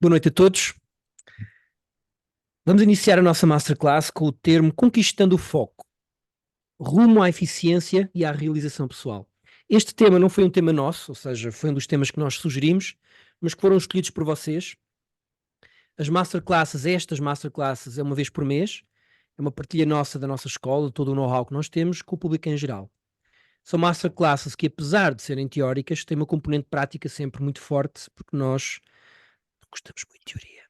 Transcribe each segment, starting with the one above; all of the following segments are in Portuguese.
Boa noite a todos. Vamos iniciar a nossa masterclass com o termo Conquistando o Foco, rumo à eficiência e à realização pessoal. Este tema não foi um tema nosso, ou seja, foi um dos temas que nós sugerimos, mas que foram escolhidos por vocês. As masterclasses, estas masterclasses, é uma vez por mês, é uma partilha nossa da nossa escola, de todo o know-how que nós temos com o público em geral. São masterclasses que, apesar de serem teóricas, têm uma componente prática sempre muito forte, porque nós gostamos muito de teoria.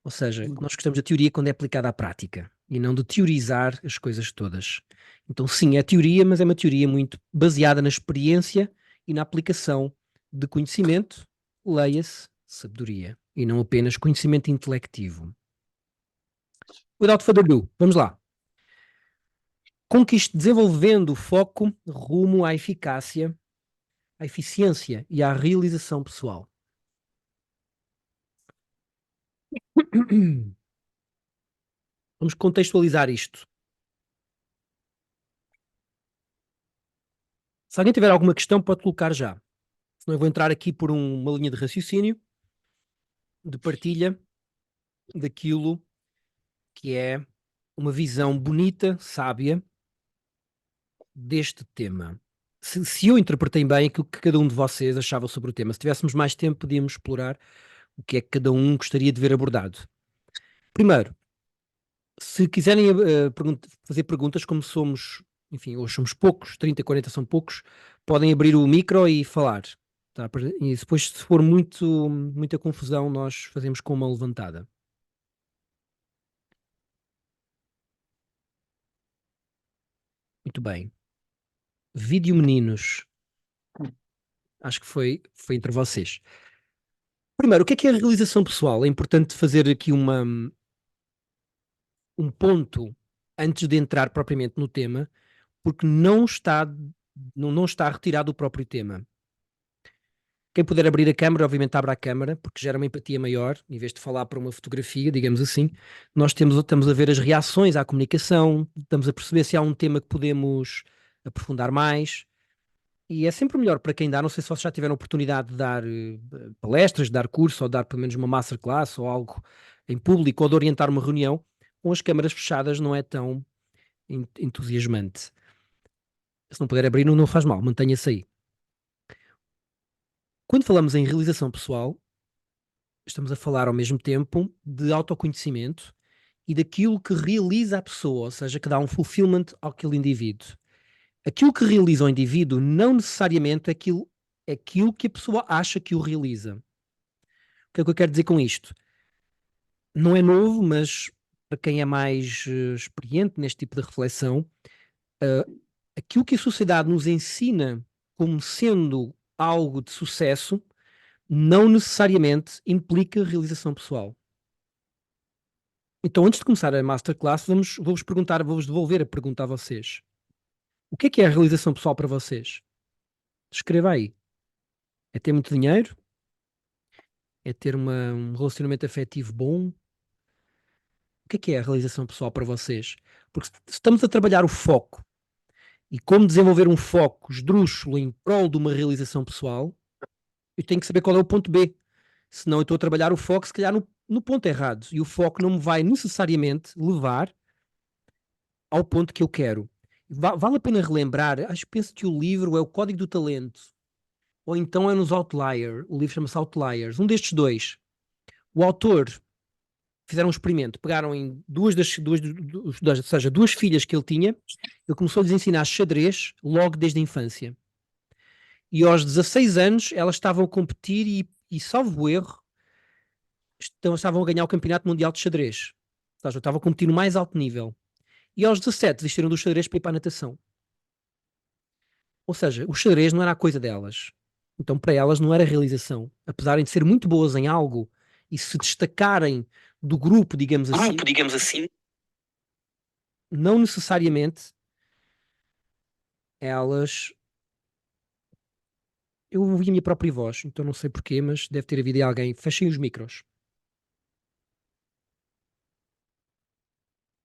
Ou seja, nós gostamos da teoria quando é aplicada à prática e não de teorizar as coisas todas. Então, sim, é teoria, mas é uma teoria muito baseada na experiência e na aplicação de conhecimento, leia-se sabedoria, e não apenas conhecimento intelectivo. Without further ado, vamos lá. Desenvolvendo o foco rumo à eficácia, à eficiência e à realização pessoal. Vamos contextualizar isto. Se alguém tiver alguma questão, pode colocar já. Senão eu vou entrar aqui por uma linha de raciocínio, de partilha daquilo que é uma visão bonita, sábia, deste tema. Se eu interpretei bem aquilo que cada um de vocês achava sobre o tema, se tivéssemos mais tempo, podíamos explorar o que é que cada um gostaria de ver abordado. Primeiro, se quiserem fazer perguntas, como somos, enfim, hoje somos poucos, 30, 40 são poucos, podem abrir o micro e falar. Tá? E depois, se for muita confusão, nós fazemos com uma levantada. Muito bem. Vídeo meninos. Acho que foi entre vocês. Primeiro, o que é a realização pessoal? É importante fazer aqui um ponto antes de entrar propriamente no tema, porque não está retirado o próprio tema. Quem puder abrir a câmara, obviamente abra a câmara, porque gera uma empatia maior, em vez de falar para uma fotografia, digamos assim, nós estamos a ver as reações à comunicação, estamos a perceber se há um tema que podemos aprofundar mais, e é sempre melhor para quem dá, não sei se vocês já tiveram a oportunidade de dar palestras, de dar curso, ou dar pelo menos uma masterclass, ou algo em público, ou de orientar uma reunião, com as câmaras fechadas não é tão entusiasmante. Se não puder abrir, não faz mal, mantenha-se aí. Quando falamos em realização pessoal, estamos a falar ao mesmo tempo de autoconhecimento e daquilo que realiza a pessoa, ou seja, que dá um fulfillment àquele indivíduo. Aquilo que realiza o indivíduo não necessariamente é aquilo que a pessoa acha que o realiza. O que é que eu quero dizer com isto? Não é novo, mas para quem é mais experiente neste tipo de reflexão, aquilo que a sociedade nos ensina como sendo algo de sucesso não necessariamente implica realização pessoal. Então, antes de começar a masterclass, vou-vos devolver a pergunta a vocês. O que é a realização pessoal para vocês? Escreva aí. É ter muito dinheiro? É ter um relacionamento afetivo bom? O que é a realização pessoal para vocês? Porque se estamos a trabalhar o foco e como desenvolver um foco esdrúxulo em prol de uma realização pessoal, eu tenho que saber qual é o ponto B. Senão eu estou a trabalhar o foco, se calhar, no ponto errado. E o foco não me vai necessariamente levar ao ponto que eu quero. Vale a pena relembrar, penso que o livro é o Código do Talento, ou então é nos Outlier, o livro chama-se Outliers, um destes dois. O autor fizeram um experimento, pegaram em duas ou seja, duas filhas que ele tinha, ele começou-lhes a ensinar xadrez logo desde a infância. E aos 16 anos elas estavam a competir e salvo erro, estavam a ganhar o Campeonato Mundial de Xadrez. Ou seja, estavam a competir no mais alto nível. E aos 17 desistiram do xadrez para ir para a natação. Ou seja, o xadrez não era a coisa delas. Então, para elas, não era realização. Apesar de ser muito boas em algo e se destacarem do grupo, digamos assim, não necessariamente elas. Eu ouvi a minha própria voz, então não sei porquê, mas deve ter havido alguém. Fechem os micros.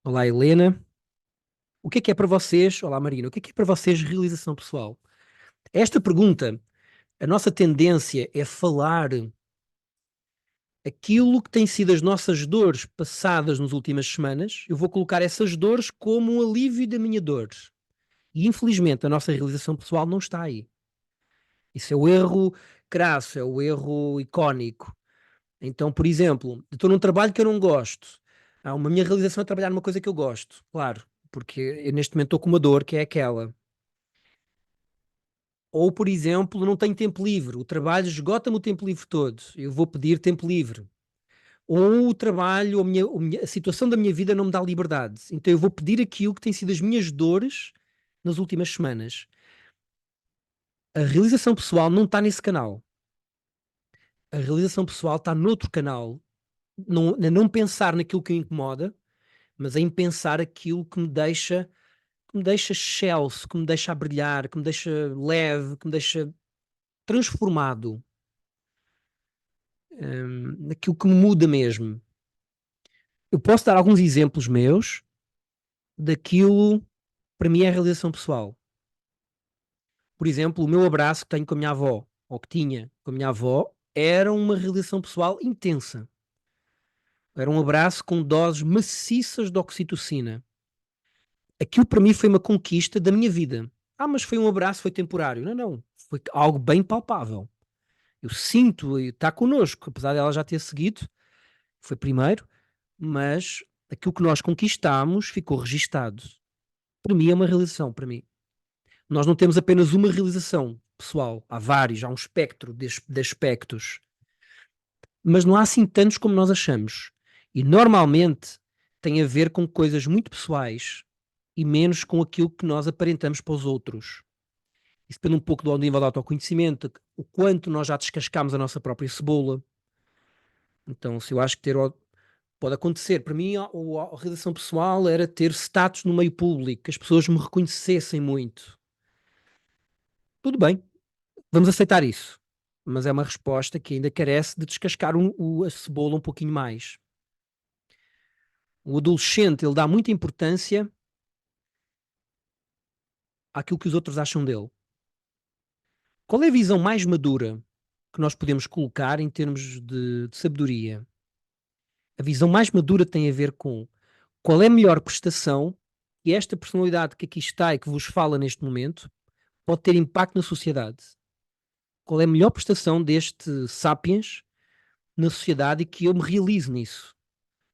Olá, Helena. O que é para vocês? Olá, Marina. O que é para vocês realização pessoal? Esta pergunta, a nossa tendência é falar aquilo que tem sido as nossas dores passadas nas últimas semanas, eu vou colocar essas dores como um alívio da minha dor. E infelizmente a nossa realização pessoal não está aí. Isso é o erro crasso, é o erro icónico. Então, por exemplo, eu estou num trabalho que eu não gosto. Uma minha realização é trabalhar numa coisa que eu gosto, claro, porque eu neste momento estou com uma dor que é aquela. Ou, por exemplo, não tenho tempo livre, o trabalho esgota-me o tempo livre todo, eu vou pedir tempo livre. Ou o trabalho, a situação da minha vida não me dá liberdade, então eu vou pedir aquilo que tem sido as minhas dores nas últimas semanas. A realização pessoal não está nesse canal. A realização pessoal está noutro canal. Não, a não pensar naquilo que me incomoda, mas em pensar aquilo que me deixa excelso, que me deixa a brilhar, que me deixa leve, que me deixa transformado, naquilo que me muda mesmo. Eu posso dar alguns exemplos meus daquilo que para mim é a realização pessoal. Por exemplo, o meu abraço que tenho com a minha avó, ou que tinha com a minha avó, era uma realização pessoal intensa. Era um abraço com doses maciças de oxitocina. Aquilo para mim foi uma conquista da minha vida. Mas foi um abraço, foi temporário. Não, não. Foi algo bem palpável. Eu sinto, e está connosco, apesar dela já ter seguido, foi primeiro, mas aquilo que nós conquistámos ficou registado. Para mim é uma realização, para mim. Nós não temos apenas uma realização pessoal, há vários, há um espectro de aspectos, mas não há assim tantos como nós achamos. E normalmente tem a ver com coisas muito pessoais e menos com aquilo que nós aparentamos para os outros. Isso depende um pouco do nível de autoconhecimento, o quanto nós já descascámos a nossa própria cebola. Então, se eu acho que pode acontecer, para mim, a realização pessoal era ter status no meio público, que as pessoas me reconhecessem muito. Tudo bem, vamos aceitar isso. Mas é uma resposta que ainda carece de descascar a cebola um pouquinho mais. O adolescente, ele dá muita importância àquilo que os outros acham dele. Qual é a visão mais madura que nós podemos colocar em termos de sabedoria? A visão mais madura tem a ver com qual é a melhor prestação que esta personalidade que aqui está e que vos fala neste momento pode ter impacto na sociedade. Qual é a melhor prestação deste sapiens na sociedade e que eu me realizo nisso.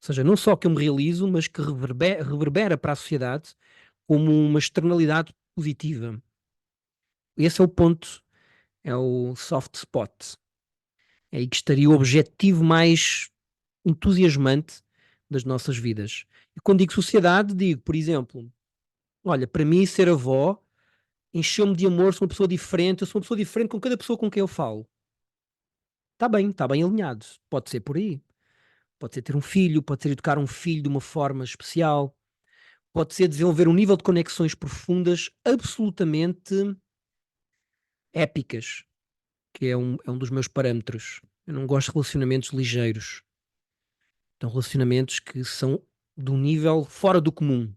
Ou seja, não só que eu me realizo, mas que reverbera para a sociedade como uma externalidade positiva. Esse é o ponto, é o soft spot. É aí que estaria o objetivo mais entusiasmante das nossas vidas. E quando digo sociedade, digo, por exemplo, olha, para mim ser avó encheu-me de amor, sou uma pessoa diferente, eu sou uma pessoa diferente com cada pessoa com quem eu falo. Está bem alinhado. Pode ser por aí. Pode ser ter um filho, pode ser educar um filho de uma forma especial, pode ser desenvolver um nível de conexões profundas absolutamente épicas, que é um dos meus parâmetros. Eu não gosto de relacionamentos ligeiros. Então, relacionamentos que são de um nível fora do comum.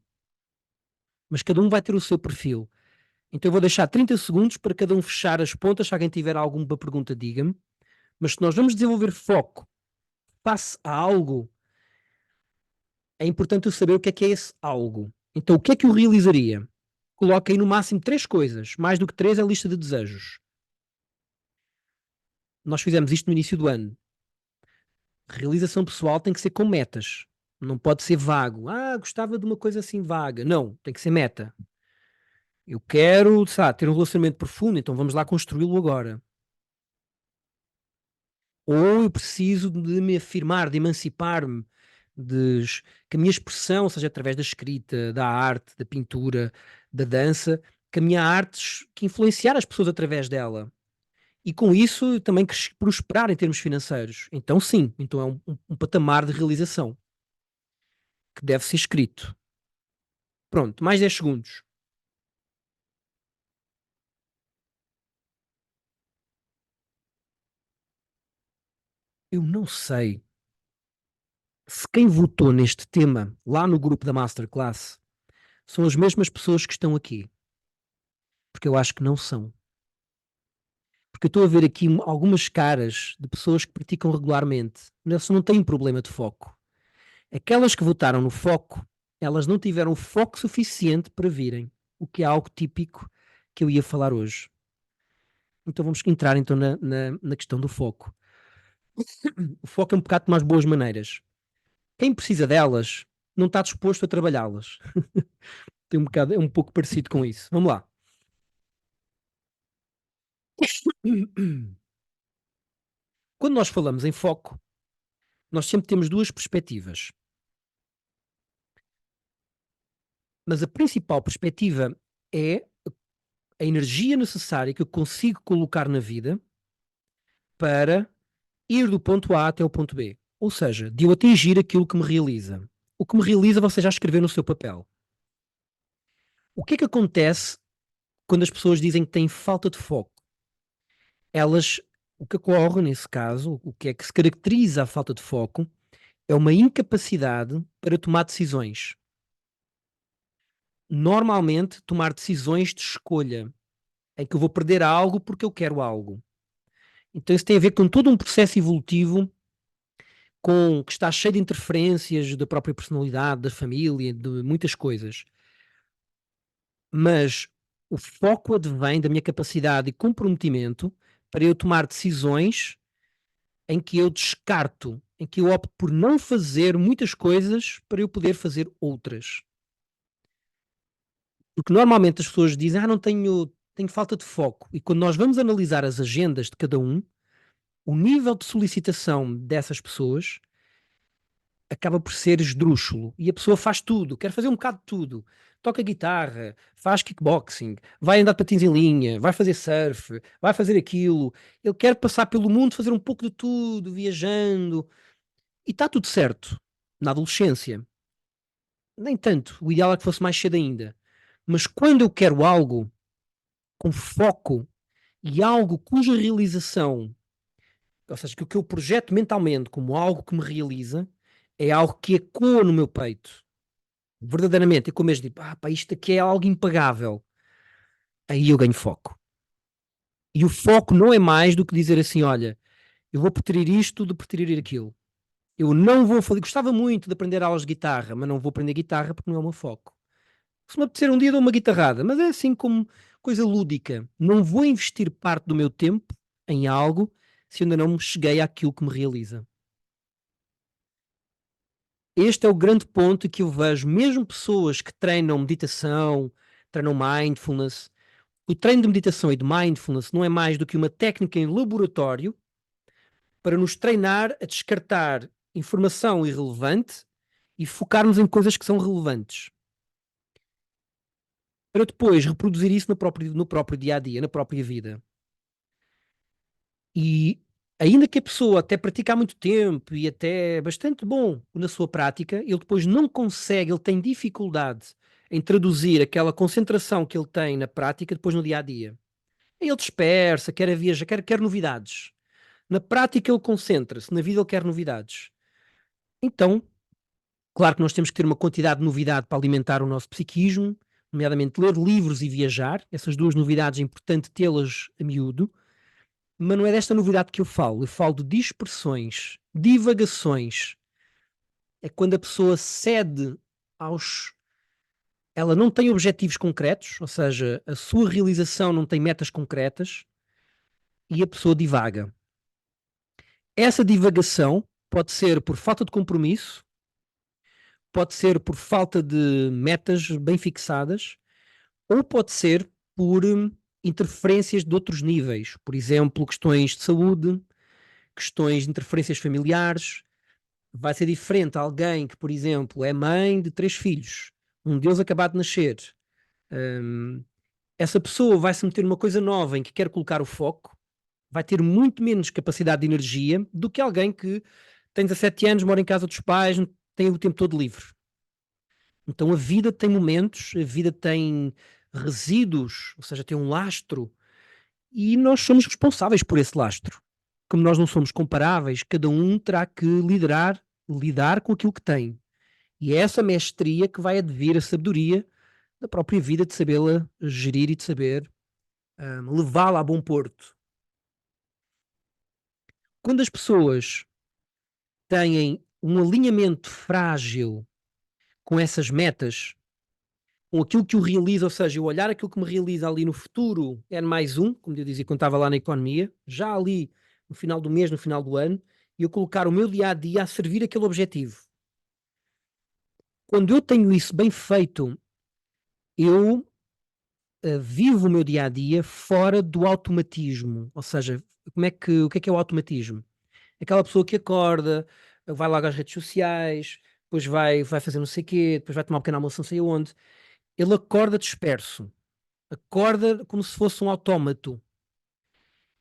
Mas cada um vai ter o seu perfil. Então eu vou deixar 30 segundos para cada um fechar as pontas. Se alguém tiver alguma pergunta, diga-me. Mas se nós vamos desenvolver foco face a algo, é importante eu saber o que é esse algo. Então o que é que eu realizaria? Coloca aí no máximo 3 coisas. Mais do que 3 é a lista de desejos. Nós fizemos isto no início do ano. Realização pessoal tem que ser com metas. Não pode ser vago. Gostava de uma coisa assim vaga. Não, tem que ser meta. Eu quero, sabe, ter um relacionamento profundo, então vamos lá construí-lo agora. Ou eu preciso de me afirmar, de emancipar-me, que a minha expressão, seja através da escrita, da arte, da pintura, da dança, que a minha arte que influenciar as pessoas através dela. E com isso também prosperar em termos financeiros. Então sim, então é um patamar de realização que deve ser escrito. Pronto, mais 10 segundos. Eu não sei se quem votou neste tema lá no grupo da Masterclass são as mesmas pessoas que estão aqui. Porque eu acho que não são. porque eu estou a ver aqui algumas caras de pessoas que praticam regularmente, mas não têm problema de foco. Aquelas que votaram no foco, elas não tiveram foco suficiente para virem, o que é algo típico que eu ia falar hoje. Então vamos entrar então na questão do foco. O foco é um bocado mais boas maneiras. Quem precisa delas não está disposto a trabalhá-las. Tem um bocado, é um pouco parecido com isso. Vamos lá. Quando nós falamos em foco, nós sempre temos duas perspectivas. Mas a principal perspectiva é a energia necessária que eu consigo colocar na vida para ir do ponto A até o ponto B. Ou seja, de eu atingir aquilo que me realiza. O que me realiza você já escreveu no seu papel. O que é que acontece quando as pessoas dizem que têm falta de foco? Elas, o que ocorre nesse caso, o que é que se caracteriza a falta de foco, é uma incapacidade para tomar decisões. Normalmente, tomar decisões de escolha, em que eu vou perder algo porque eu quero algo. Então, isso tem a ver com todo um processo evolutivo que está cheio de interferências da própria personalidade, da família, de muitas coisas. Mas o foco advém da minha capacidade e comprometimento para eu tomar decisões em que eu descarto, em que eu opto por não fazer muitas coisas para eu poder fazer outras. Porque normalmente as pessoas dizem, não tenho falta de foco. E quando nós vamos analisar as agendas de cada um, o nível de solicitação dessas pessoas acaba por ser esdrúxulo. E a pessoa faz tudo, quer fazer um bocado de tudo. Toca guitarra, faz kickboxing, vai andar de patins em linha, vai fazer surf, vai fazer aquilo. Ele quer passar pelo mundo, fazer um pouco de tudo, viajando. E está tudo certo. Na adolescência. Nem tanto. O ideal é que fosse mais cedo ainda. Mas quando eu quero algo com foco e algo cuja realização, ou seja, que o que eu projeto mentalmente como algo que me realiza, é algo que ecoa no meu peito. Verdadeiramente, é como mesmo tipo, pá, isto aqui é algo impagável. Aí eu ganho foco. E o foco não é mais do que dizer assim: olha, eu vou preterir isto de preterir aquilo. Eu não vou fazer. Gostava muito de aprender aulas de guitarra, mas não vou aprender guitarra porque não é o meu foco. Se me apetecer um dia, dou uma guitarrada, mas é assim como coisa lúdica. Não vou investir parte do meu tempo em algo se ainda não cheguei àquilo que me realiza. Este é o grande ponto que eu vejo, mesmo pessoas que treinam meditação, treinam mindfulness. O treino de meditação e de mindfulness não é mais do que uma técnica em laboratório para nos treinar a descartar informação irrelevante e focarmos em coisas que são relevantes. Para depois reproduzir isso no próprio dia a dia, na própria vida. E ainda que a pessoa até pratique há muito tempo e até é bastante bom na sua prática, ele depois não consegue, ele tem dificuldade em traduzir aquela concentração que ele tem na prática depois no dia a dia. Ele dispersa, quer viajar, quer novidades. Na prática ele concentra-se, na vida ele quer novidades. Então, claro que nós temos que ter uma quantidade de novidade para alimentar o nosso psiquismo, nomeadamente ler livros e viajar. Essas duas novidades é importante tê-las a miúdo. Mas não é desta novidade que eu falo de dispersões, divagações. É quando a pessoa cede aos. Ela não tem objetivos concretos, ou seja, a sua realização não tem metas concretas e a pessoa divaga. Essa divagação pode ser por falta de compromisso, pode ser por falta de metas bem fixadas, ou pode ser por interferências de outros níveis, por exemplo, questões de saúde, questões de interferências familiares. Vai ser diferente a alguém que, por exemplo, é mãe de 3 filhos, um deles acabado de nascer. Essa pessoa vai se meter numa coisa nova em que quer colocar o foco, vai ter muito menos capacidade de energia do que alguém que tem 17 anos, mora em casa dos pais, tem o tempo todo livre. Então a vida tem momentos, a vida tem resíduos, ou seja, tem um lastro, e nós somos responsáveis por esse lastro. Como nós não somos comparáveis, cada um terá que lidar com aquilo que tem. E é essa mestria que vai advir a sabedoria da própria vida, de sabê-la gerir e de saber levá-la a bom porto. quando as pessoas têm um alinhamento frágil com essas metas, com aquilo que o realiza, ou seja, eu olhar aquilo que me realiza ali no futuro, N mais um, como eu dizia quando estava lá na economia, já ali no final do mês, no final do ano, e eu colocar o meu dia a dia a servir aquele objetivo. Quando eu tenho isso bem feito, eu vivo o meu dia a dia fora do automatismo. Ou seja, o que é o automatismo? Aquela pessoa que acorda, vai logo às redes sociais, depois vai fazer não sei o quê, depois vai tomar um pequeno almoço não sei onde. Ele acorda disperso, acorda como se fosse um autómato.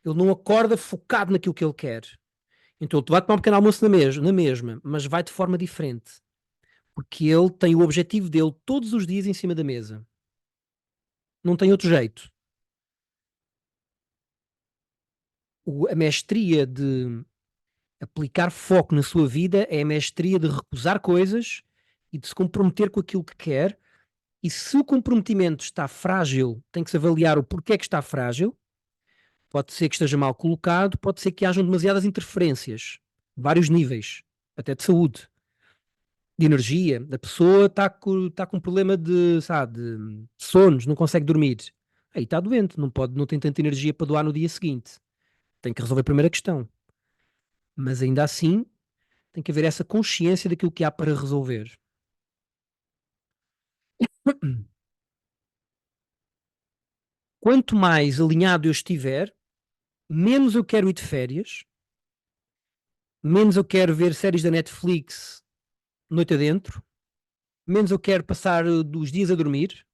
Ele não acorda focado naquilo que ele quer. Então tu vai tomar um pequeno almoço na mesma, mas vai de forma diferente. Porque ele tem o objetivo dele todos os dias em cima da mesa. Não tem outro jeito. A mestria de aplicar foco na sua vida é a mestria de recusar coisas e de se comprometer com aquilo que quer. E se o comprometimento está frágil, tem que se avaliar o porquê que está frágil. Pode ser que esteja mal colocado, pode ser que hajam demasiadas interferências, vários níveis, até de saúde, de energia. A pessoa está com um problema de sonos, não consegue dormir. Aí está doente, não tem tanta energia para doar no dia seguinte. Tem que resolver a primeira questão. Mas ainda assim, tem que haver essa consciência daquilo que há para resolver. Quanto mais alinhado eu estiver, menos eu quero ir de férias, menos eu quero ver séries da Netflix noite adentro, menos eu quero passar dos dias a dormir,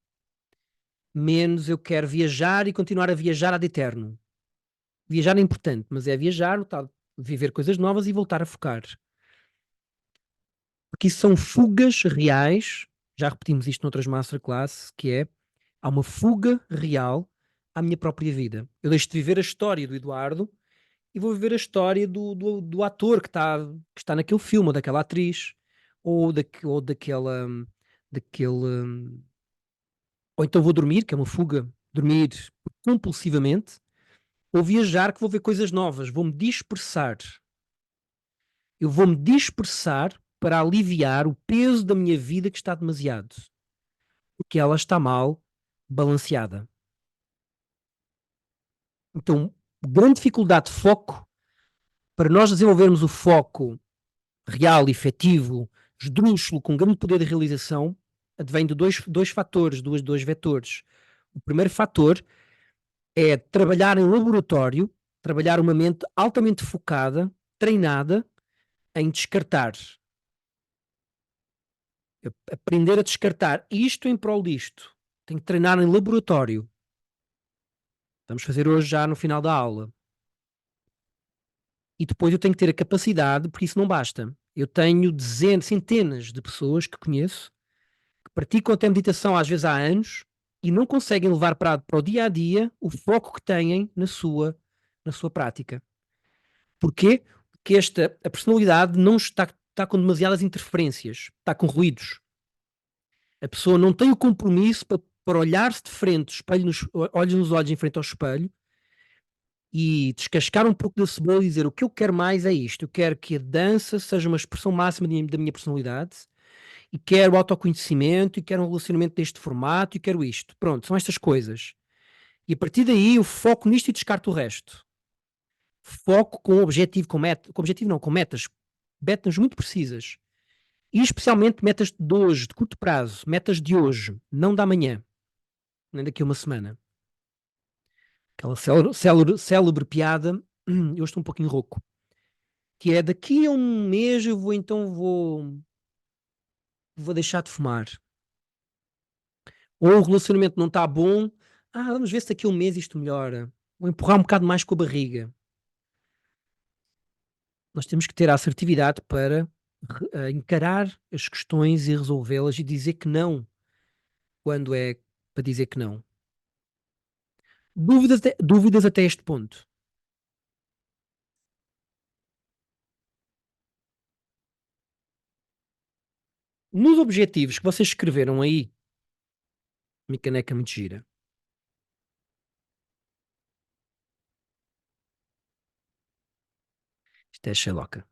menos eu quero viajar e continuar a viajar ad eterno. Viajar é importante, mas é viajar, viver coisas novas e voltar a focar. Porque isso são fugas reais, já repetimos isto noutras masterclass, que é, há uma fuga real à minha própria vida. Eu deixo de viver a história do Eduardo e vou viver a história do ator que está naquele filme, ou daquela atriz, ou daquele. Ou então vou dormir, que é uma fuga, dormir compulsivamente, ou viajar, que vou ver coisas novas, vou-me dispersar. Eu vou-me dispersar para aliviar o peso da minha vida que está demasiado, porque ela está mal balanceada. Então, grande dificuldade de foco, para nós desenvolvermos o foco real, efetivo, esdrúxulo, com grande poder de realização, advém de dois fatores, dois vetores. O primeiro fator é trabalhar em laboratório, trabalhar uma mente altamente focada, treinada em descartar. Aprender a descartar isto em prol disto. Tenho que treinar em laboratório. Vamos fazer hoje já no final da aula. E depois eu tenho que ter a capacidade, porque isso não basta. Eu tenho dezenas, centenas de pessoas que conheço que praticam até meditação às vezes há anos e não conseguem levar para o dia a dia o foco que têm na sua prática. Porquê? Porque a personalidade não está com demasiadas interferências, está com ruídos. A pessoa não tem o compromisso para olhar-se de frente, olhos nos olhos em frente ao espelho e descascar um pouco da cebola e dizer: o que eu quero mais é isto. Eu quero que a dança seja uma expressão máxima da minha personalidade e quero autoconhecimento e quero um relacionamento deste formato e quero isto. Pronto, são estas coisas. E a partir daí eu foco nisto e descarto o resto. Foco com objetivo, com objetivo não, com metas muito precisas. E especialmente metas de hoje, de curto prazo, metas de hoje, não da manhã, nem daqui a uma semana. Aquela célebre piada, eu estou um pouquinho rouco, que é: daqui a um mês vou deixar de fumar. Ou o relacionamento não está bom, vamos ver se daqui a um mês isto melhora. Vou empurrar um bocado mais com a barriga. Nós temos que ter a assertividade para encarar as questões e resolvê-las e dizer que não quando é para dizer que não. Dúvidas até este ponto. Nos objetivos que vocês escreveram aí, minha caneca muito gira, Isto é Sherlock.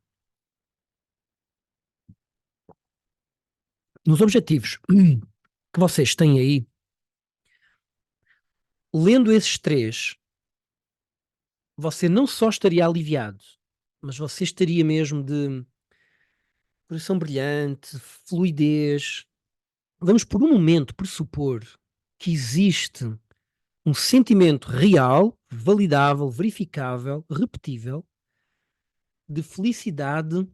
Nos objetivos que vocês têm aí, lendo esses três, você não só estaria aliviado, mas você estaria mesmo de coração brilhante, fluidez. Vamos por um momento pressupor que existe um sentimento real, validável, verificável, repetível, de felicidade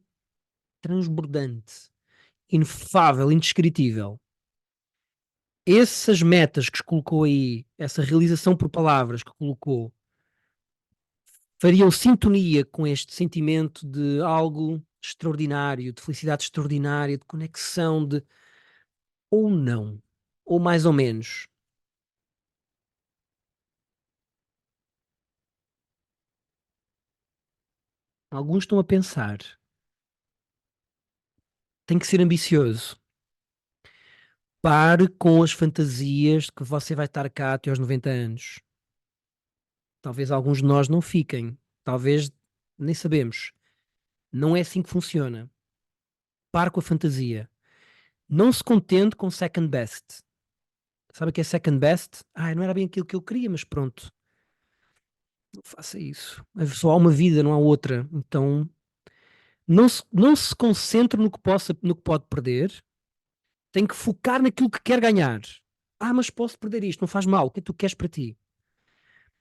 transbordante, inefável, indescritível. Essas metas que colocou aí, essa realização por palavras que colocou, fariam sintonia com este sentimento de algo extraordinário, de felicidade extraordinária, de conexão, de ou não, ou mais ou menos. Alguns estão a pensar, tem que ser ambicioso. Pare com as fantasias de que você vai estar cá até aos 90 anos. Talvez alguns de nós não fiquem. Talvez nem sabemos. Não é assim que funciona. Pare com a fantasia. Não se contente com second best. Sabe o que é second best? Não era bem aquilo que eu queria, mas pronto. Não faça isso. Só há uma vida, não há outra. Então, não se concentre no que pode perder. Tem que focar naquilo que quer ganhar. Mas posso perder isto, não faz mal. O que é que tu queres para ti?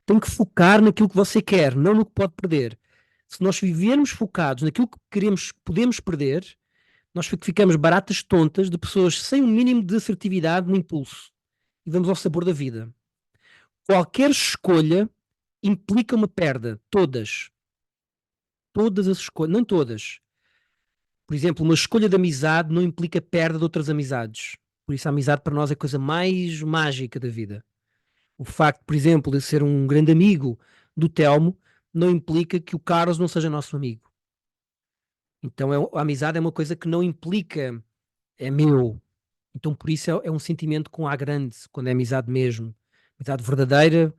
Tem que focar naquilo que você quer, não no que pode perder. Se nós vivermos focados naquilo que queremos, podemos perder, nós ficamos baratas tontas de pessoas sem um mínimo de assertividade no impulso. E vamos ao sabor da vida. Qualquer escolha implica uma perda. Todas. Todas as escolhas. Não todas. Por exemplo, uma escolha de amizade não implica perda de outras amizades. Por isso a amizade para nós é a coisa mais mágica da vida. O facto, por exemplo, de ser um grande amigo do Telmo não implica que o Carlos não seja nosso amigo. Então a amizade é uma coisa que não implica é meu. Então por isso é um sentimento com A grande, quando é amizade mesmo. Amizade verdadeira,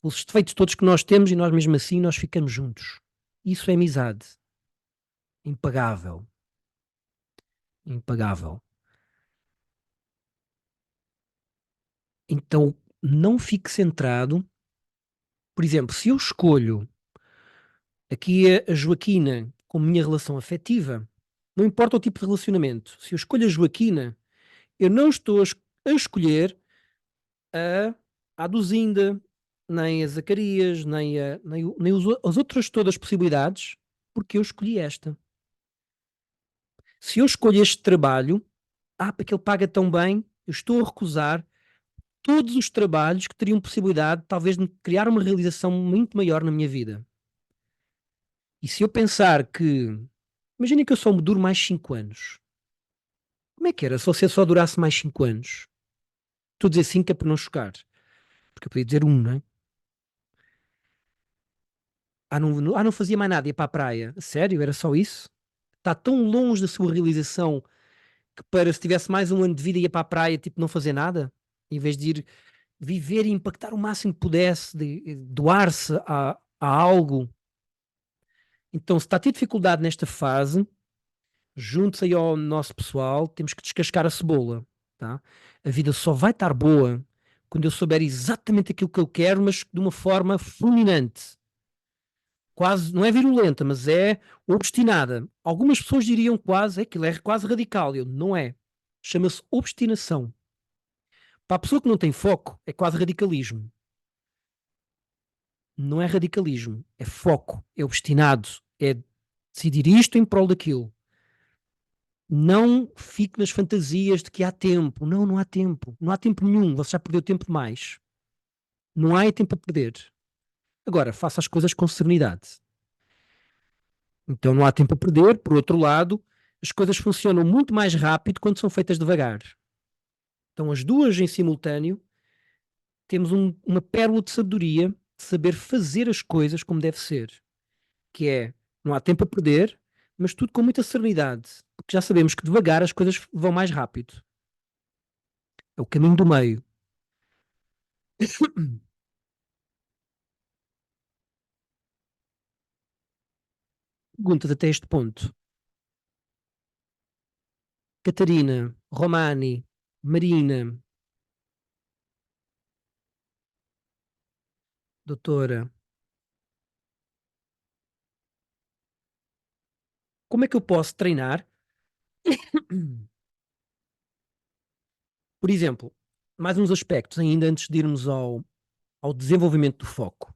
os defeitos todos que nós temos e nós mesmo assim nós ficamos juntos. Isso é amizade. Impagável. Impagável. Então não fique centrado. Por exemplo, se eu escolho aqui a Joaquina como minha relação afetiva, não importa o tipo de relacionamento, se eu escolho a Joaquina, eu não estou a escolher a Aduzinda, nem a Zacarias, as outras todas as possibilidades, porque eu escolhi esta. Se eu escolho este trabalho, porque ele paga tão bem, eu estou a recusar todos os trabalhos que teriam possibilidade, talvez, de criar uma realização muito maior na minha vida. E se eu pensar que, imaginem que eu só me duro mais 5 anos. Como é que era se você só durasse mais 5 anos? Estou a dizer 5 é para não chocar, porque eu podia dizer um, não é? Não fazia mais nada, ia para a praia. Sério? Era só isso? Está tão longe da sua realização que para se tivesse mais um ano de vida ia para a praia, tipo, não fazer nada? Em vez de ir viver e impactar o máximo que pudesse, de doar-se a algo. Então, se está a ter dificuldade nesta fase, junte-se aí ao nosso pessoal, temos que descascar a cebola, tá? A vida só vai estar boa quando eu souber exatamente aquilo que eu quero, mas de uma forma fulminante. Quase, não é virulenta, mas é obstinada. Algumas pessoas diriam quase, aquilo é quase radical. Eu, não é. Chama-se obstinação. Para a pessoa que não tem foco, é quase radicalismo. Não é radicalismo, é foco, é obstinado, é decidir isto em prol daquilo. Não fique nas fantasias de que há tempo. Não, não há tempo. Não há tempo nenhum. Você já perdeu tempo demais. Não há tempo a perder. Agora, faça as coisas com serenidade. Então não há tempo a perder. Por outro lado, as coisas funcionam muito mais rápido quando são feitas devagar. Então, as duas em simultâneo, temos uma pérola de sabedoria de saber fazer as coisas como deve ser. Que é, não há tempo a perder, mas tudo com muita serenidade. Porque já sabemos que devagar as coisas vão mais rápido. É o caminho do meio. perguntas até este ponto. Catarina, Romani, Marina, doutora, como é que eu posso treinar? Por exemplo, mais uns aspectos ainda antes de irmos ao desenvolvimento do foco.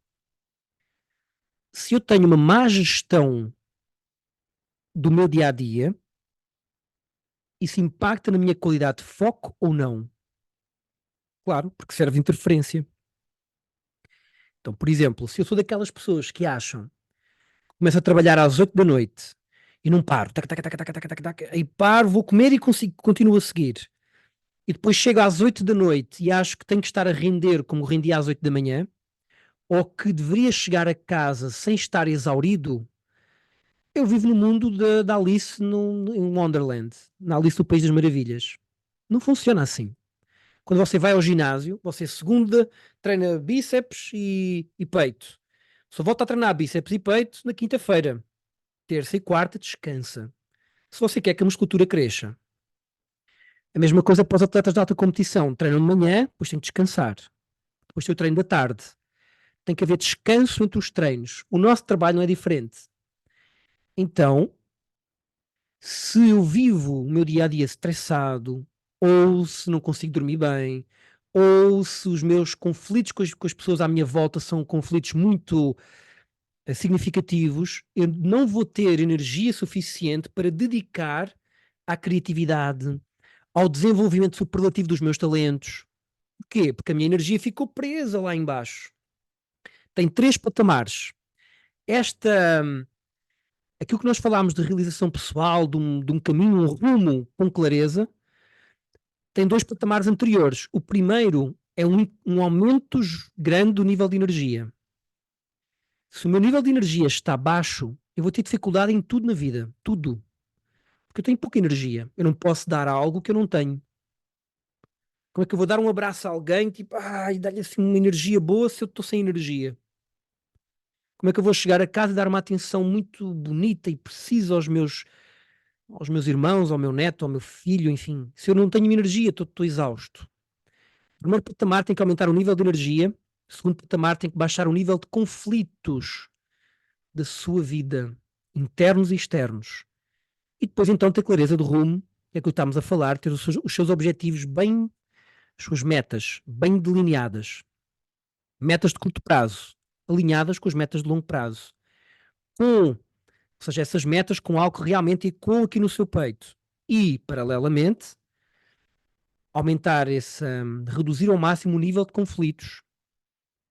Se eu tenho uma má gestão do meu dia a dia, isso impacta na minha qualidade de foco ou não? Claro, porque serve de interferência. Então, por exemplo, se eu sou daquelas pessoas que acham que começo a trabalhar às 8 da noite e não paro, tac, tac, tac, tac, tac, tac, tac, aí paro, vou comer e consigo, continuo a seguir. E depois chego às 8 da noite e acho que tenho que estar a render como rendia às 8 da manhã, ou que deveria chegar a casa sem estar exaurido, eu vivo no mundo da Alice em Wonderland, na Alice do País das Maravilhas. Não funciona assim. Quando você vai ao ginásio, você segunda treina bíceps e peito. Só volta a treinar bíceps e peito na quinta-feira. Terça e quarta descansa. Se você quer que a musculatura cresça. A mesma coisa para os atletas de alta competição. Treinam de manhã, depois têm que descansar. Depois tem o treino da tarde. Tem que haver descanso entre os treinos. O nosso trabalho não é diferente. Então, se eu vivo o meu dia a dia estressado, ou se não consigo dormir bem, ou se os meus conflitos com as pessoas à minha volta são conflitos muito significativos, eu não vou ter energia suficiente para dedicar à criatividade, ao desenvolvimento superlativo dos meus talentos. Porquê? Porque a minha energia ficou presa lá embaixo. Tem três patamares. Esta, aquilo que nós falámos de realização pessoal, de um caminho, um rumo com clareza, tem dois patamares anteriores. O primeiro é um aumento grande do nível de energia. Se o meu nível de energia está baixo, eu vou ter dificuldade em tudo na vida. Tudo. Porque eu tenho pouca energia. Eu não posso dar algo que eu não tenho. Como é que eu vou dar um abraço a alguém, tipo, e dar-lhe assim uma energia boa se eu estou sem energia? Como é que eu vou chegar a casa e dar uma atenção muito bonita e precisa aos meus irmãos, ao meu neto, ao meu filho, enfim? Se eu não tenho energia, estou exausto. O primeiro patamar tem que aumentar o nível de energia. O segundo patamar tem que baixar o nível de conflitos da sua vida, internos e externos. E depois então ter clareza do rumo, que é que estamos a falar, ter os seus objetivos bem, as suas metas bem delineadas. Metas de curto prazo, alinhadas com as metas de longo prazo. Ou seja, essas metas com algo que realmente ecoa aqui no seu peito. E, paralelamente, aumentar reduzir ao máximo o nível de conflitos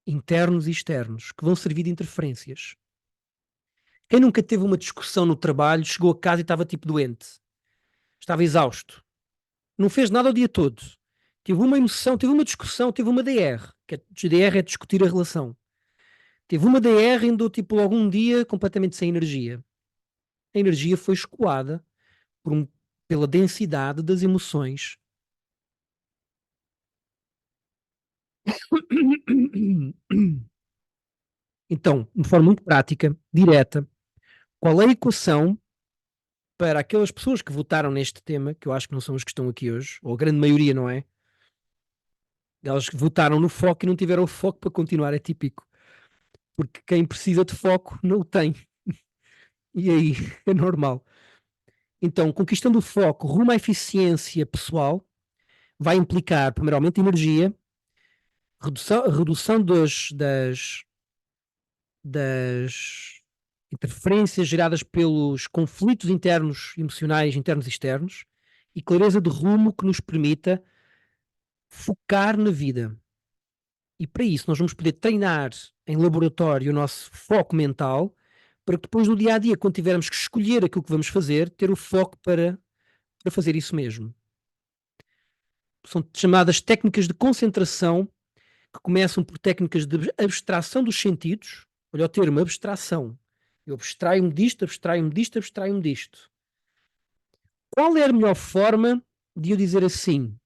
internos e externos, que vão servir de interferências. Quem nunca teve uma discussão no trabalho, chegou a casa e estava tipo doente, estava exausto, não fez nada o dia todo, teve uma emoção, teve uma discussão, teve uma DR, que DR é discutir a relação, teve uma DR e andou tipo algum dia completamente sem energia. A energia foi escoada pela densidade das emoções. Então, de forma muito prática, direta, qual é a equação para aquelas pessoas que votaram neste tema, que eu acho que não são os que estão aqui hoje, ou a grande maioria, não é? Elas votaram no foco e não tiveram foco para continuar, é típico. Porque quem precisa de foco não o tem. E aí é normal. Então, conquistando o foco rumo à eficiência pessoal vai implicar, primeiramente, energia, redução das interferências geradas pelos conflitos internos, emocionais, internos e externos, e clareza de rumo que nos permita focar na vida. E para isso nós vamos poder treinar em laboratório o nosso foco mental, para que depois no dia a dia, quando tivermos que escolher aquilo que vamos fazer, ter o foco para fazer isso mesmo. São chamadas técnicas de concentração, que começam por técnicas de abstração dos sentidos. Olha o termo, abstração. Eu abstraio-me disto, abstraio-me disto, abstraio-me disto. Qual é a melhor forma de eu dizer assim?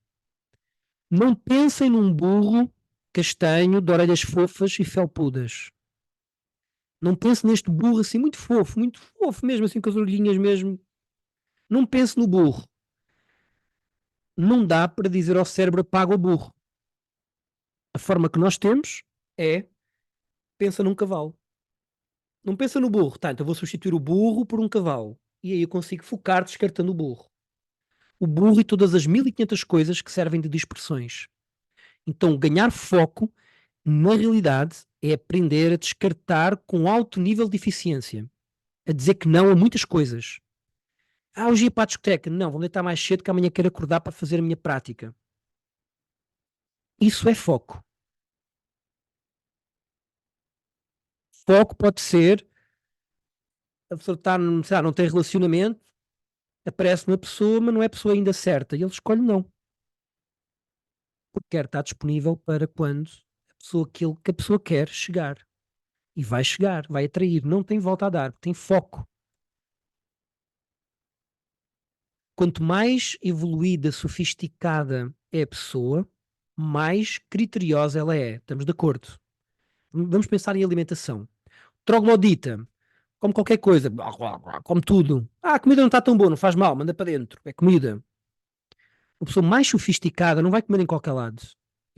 Não pensem num burro castanho de orelhas fofas e felpudas. Não pense neste burro assim, muito fofo mesmo, assim com as orelhinhas mesmo. Não pense no burro. Não dá para dizer ao cérebro apaga o burro. A forma que nós temos é pensa num cavalo. Não pensa no burro, tá? Então vou substituir o burro por um cavalo. E aí eu consigo focar descartando o burro. O burro e todas as 1500 coisas que servem de dispersões. Então, ganhar foco, na realidade, é aprender a descartar com alto nível de eficiência. A dizer que não a muitas coisas. Ah, hoje ia para a discoteca. Não, vou deitar mais cedo que amanhã quero acordar para fazer a minha prática. Isso é foco. Foco pode ser a pessoa estar, sei lá, não tem relacionamento, aparece uma pessoa, mas não é a pessoa ainda certa. E ele escolhe não. Porque quer estar disponível para quando aquilo que a pessoa quer chegar. E vai chegar, vai atrair. Não tem volta a dar, tem foco. Quanto mais evoluída, sofisticada é a pessoa, mais criteriosa ela é. Estamos de acordo? Vamos pensar em alimentação. Troglodita, come qualquer coisa, come tudo. Ah, a comida não está tão boa, não faz mal, manda para dentro. É comida. Uma pessoa mais sofisticada não vai comer em qualquer lado.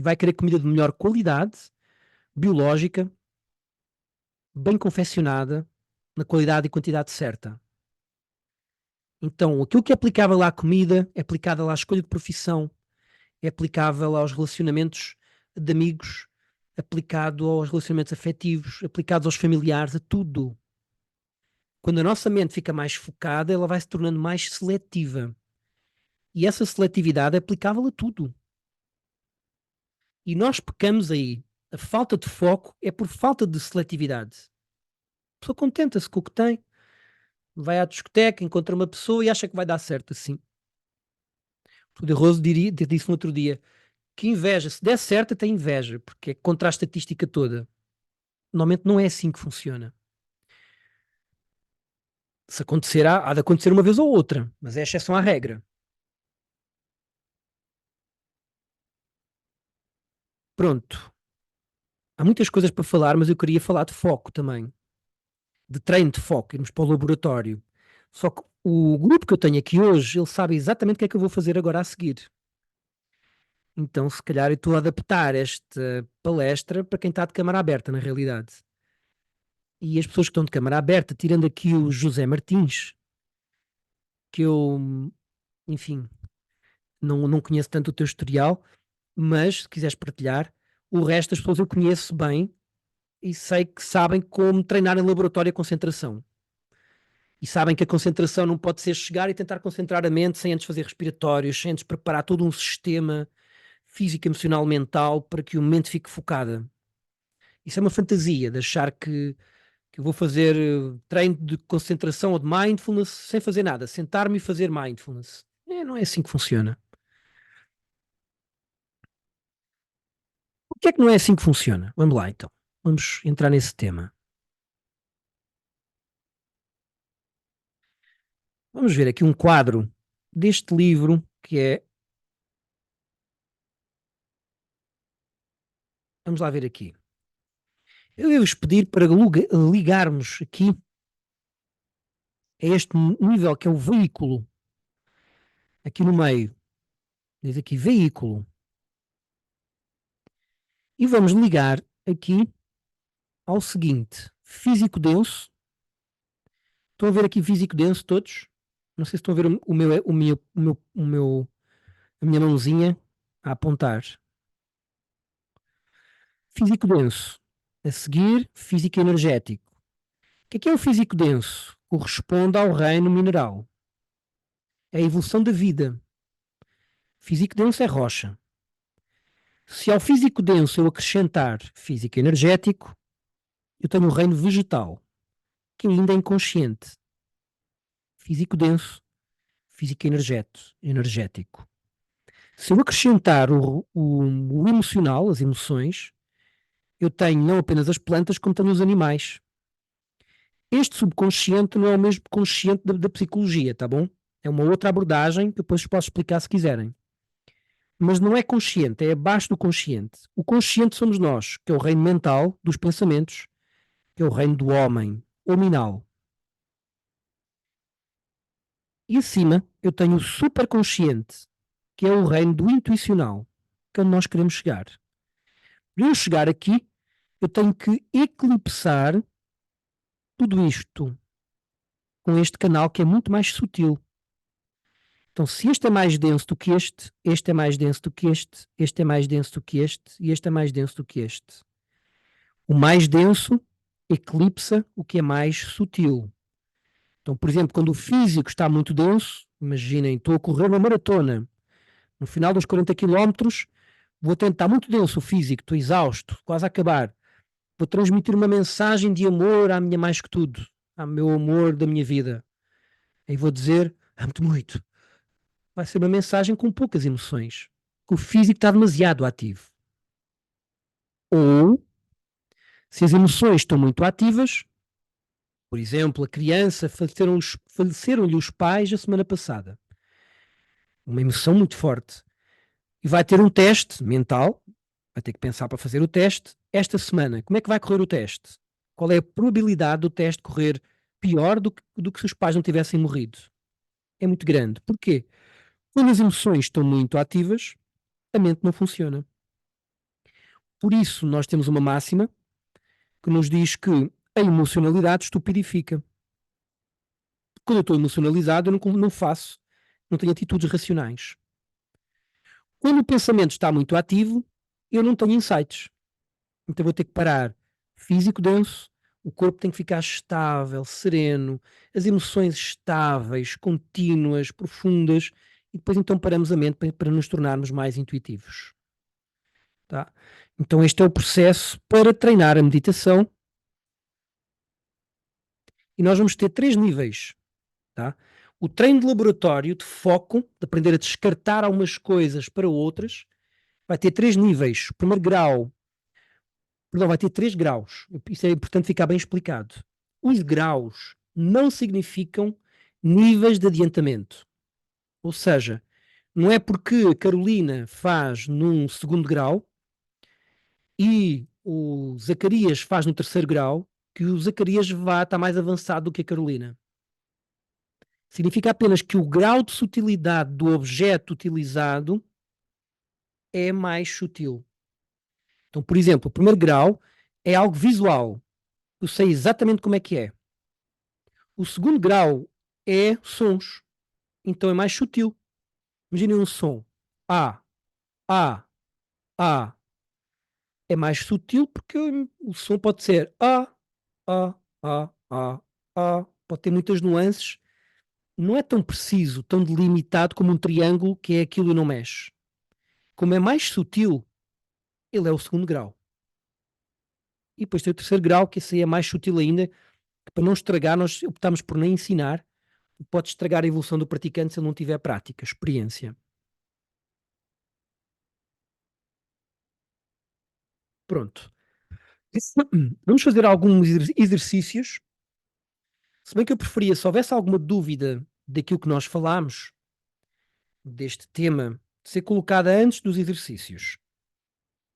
Vai querer comida de melhor qualidade, biológica, bem confeccionada, na qualidade e quantidade certa. Então, aquilo que é aplicável à comida é aplicável à escolha de profissão, é aplicável aos relacionamentos de amigos, aplicado aos relacionamentos afetivos, aplicados aos familiares, a tudo. Quando a nossa mente fica mais focada, ela vai se tornando mais seletiva. E essa seletividade é aplicável a tudo. E nós pecamos aí. A falta de foco é por falta de seletividade. A pessoa contenta-se com o que tem, vai à discoteca, encontra uma pessoa e acha que vai dar certo assim. O de Rose disse no outro dia que inveja, se der certo, tem inveja, porque é contra a estatística toda. Normalmente não é assim que funciona. Se acontecer, há de acontecer uma vez ou outra, mas é exceção à regra. Pronto. Há muitas coisas para falar, mas eu queria falar de foco também. De treino de foco, irmos para o laboratório. Só que o grupo que eu tenho aqui hoje, ele sabe exatamente o que é que eu vou fazer agora a seguir. Então, se calhar, eu estou a adaptar esta palestra para quem está de câmara aberta, na realidade. E as pessoas que estão de câmara aberta, tirando aqui o José Martins, que eu, enfim, não conheço tanto o teu historial, mas se quiseres partilhar, o resto das pessoas eu conheço bem e sei que sabem como treinar em laboratório a concentração. E sabem que a concentração não pode ser chegar e tentar concentrar a mente sem antes fazer respiratórios, sem antes preparar todo um sistema físico, emocional, mental para que a mente fique focada. Isso é uma fantasia de achar que eu vou fazer treino de concentração ou de mindfulness sem fazer nada, sentar-me e fazer mindfulness. Não é assim que funciona. O que é que não é assim que funciona? Vamos lá então. Vamos entrar nesse tema. Vamos ver aqui um quadro deste livro que é. Vamos lá ver aqui. Eu ia-vos pedir para ligarmos aqui a este nível que é o veículo. Aqui no meio. Diz aqui veículo. E vamos ligar aqui ao seguinte: físico denso. Estão a ver aqui físico denso todos? Não sei se estão a ver a minha mãozinha a apontar. Físico denso. A seguir, físico energético. O que é o físico denso? Corresponde ao reino mineral. É a evolução da vida. Físico denso é rocha. Se ao físico denso eu acrescentar físico energético, eu tenho o reino vegetal, que ainda é inconsciente. Físico denso, físico energético. Se eu acrescentar o emocional, as emoções, eu tenho não apenas as plantas, como tenho os animais. Este subconsciente não é o mesmo consciente da psicologia, tá bom? É uma outra abordagem que depois posso explicar se quiserem. Mas não é consciente, é abaixo do consciente. O consciente somos nós, que é o reino mental dos pensamentos, que é o reino do homem, hominal. E acima eu tenho o superconsciente, que é o reino do intuicional, que é onde nós queremos chegar. Para eu chegar aqui, eu tenho que eclipsar tudo isto com este canal que é muito mais sutil. Então, se este é mais denso do que este é mais denso do que este é mais denso do que este e este é mais denso do que este. O mais denso eclipsa o que é mais sutil. Então, por exemplo, quando o físico está muito denso, imaginem, estou a correr uma maratona, no final dos 40 quilómetros, vou tentar muito denso o físico, estou exausto, quase a acabar. Vou transmitir uma mensagem de amor à minha mais que tudo, ao meu amor da minha vida. Aí vou dizer, amo-te muito. Vai ser uma mensagem com poucas emoções, que o físico está demasiado ativo. Ou, se as emoções estão muito ativas, por exemplo, a criança, faleceram-lhe os pais a semana passada. Uma emoção muito forte. E vai ter um teste mental, vai ter que pensar para fazer o teste esta semana. Como é que vai correr o teste? Qual é a probabilidade do teste correr pior do que se os pais não tivessem morrido? É muito grande. Porquê? Quando as emoções estão muito ativas, a mente não funciona. Por isso, nós temos uma máxima que nos diz que a emocionalidade estupidifica. Quando eu estou emocionalizado, eu não faço, não tenho atitudes racionais. Quando o pensamento está muito ativo, eu não tenho insights. Então vou ter que parar. Físico denso, o corpo tem que ficar estável, sereno, as emoções estáveis, contínuas, profundas, e depois então paramos a mente para nos tornarmos mais intuitivos. Tá? Então este é o processo para treinar a meditação e nós vamos ter 3 níveis. Tá? O treino de laboratório, de foco, de aprender a descartar algumas coisas para outras, vai ter 3 níveis. O primeiro grau, perdão, vai ter 3 graus. Isso é importante ficar bem explicado. Os graus não significam níveis de adiantamento. Ou seja, não é porque a Carolina faz num segundo grau e o Zacarias faz no terceiro grau que o Zacarias vá estar mais avançado do que a Carolina. Significa apenas que o grau de sutilidade do objeto utilizado é mais sutil. Então, por exemplo, o primeiro grau é algo visual. Eu sei exatamente como é que é. O segundo grau é sons. Então é mais sutil. Imaginem um som. A, A, A. É mais sutil porque o som pode ser A, A. Pode ter muitas nuances. Não é tão preciso, tão delimitado como um triângulo que é aquilo e não mexe. Como é mais sutil, ele é o segundo grau. E depois tem o terceiro grau, que esse aí é mais sutil ainda, que para não estragar, nós optamos por nem ensinar, pode estragar a evolução do praticante se ele não tiver prática, experiência. Pronto. Vamos fazer alguns exercícios. Se bem que eu preferia, se houvesse alguma dúvida daquilo que nós falámos, deste tema, ser colocada antes dos exercícios.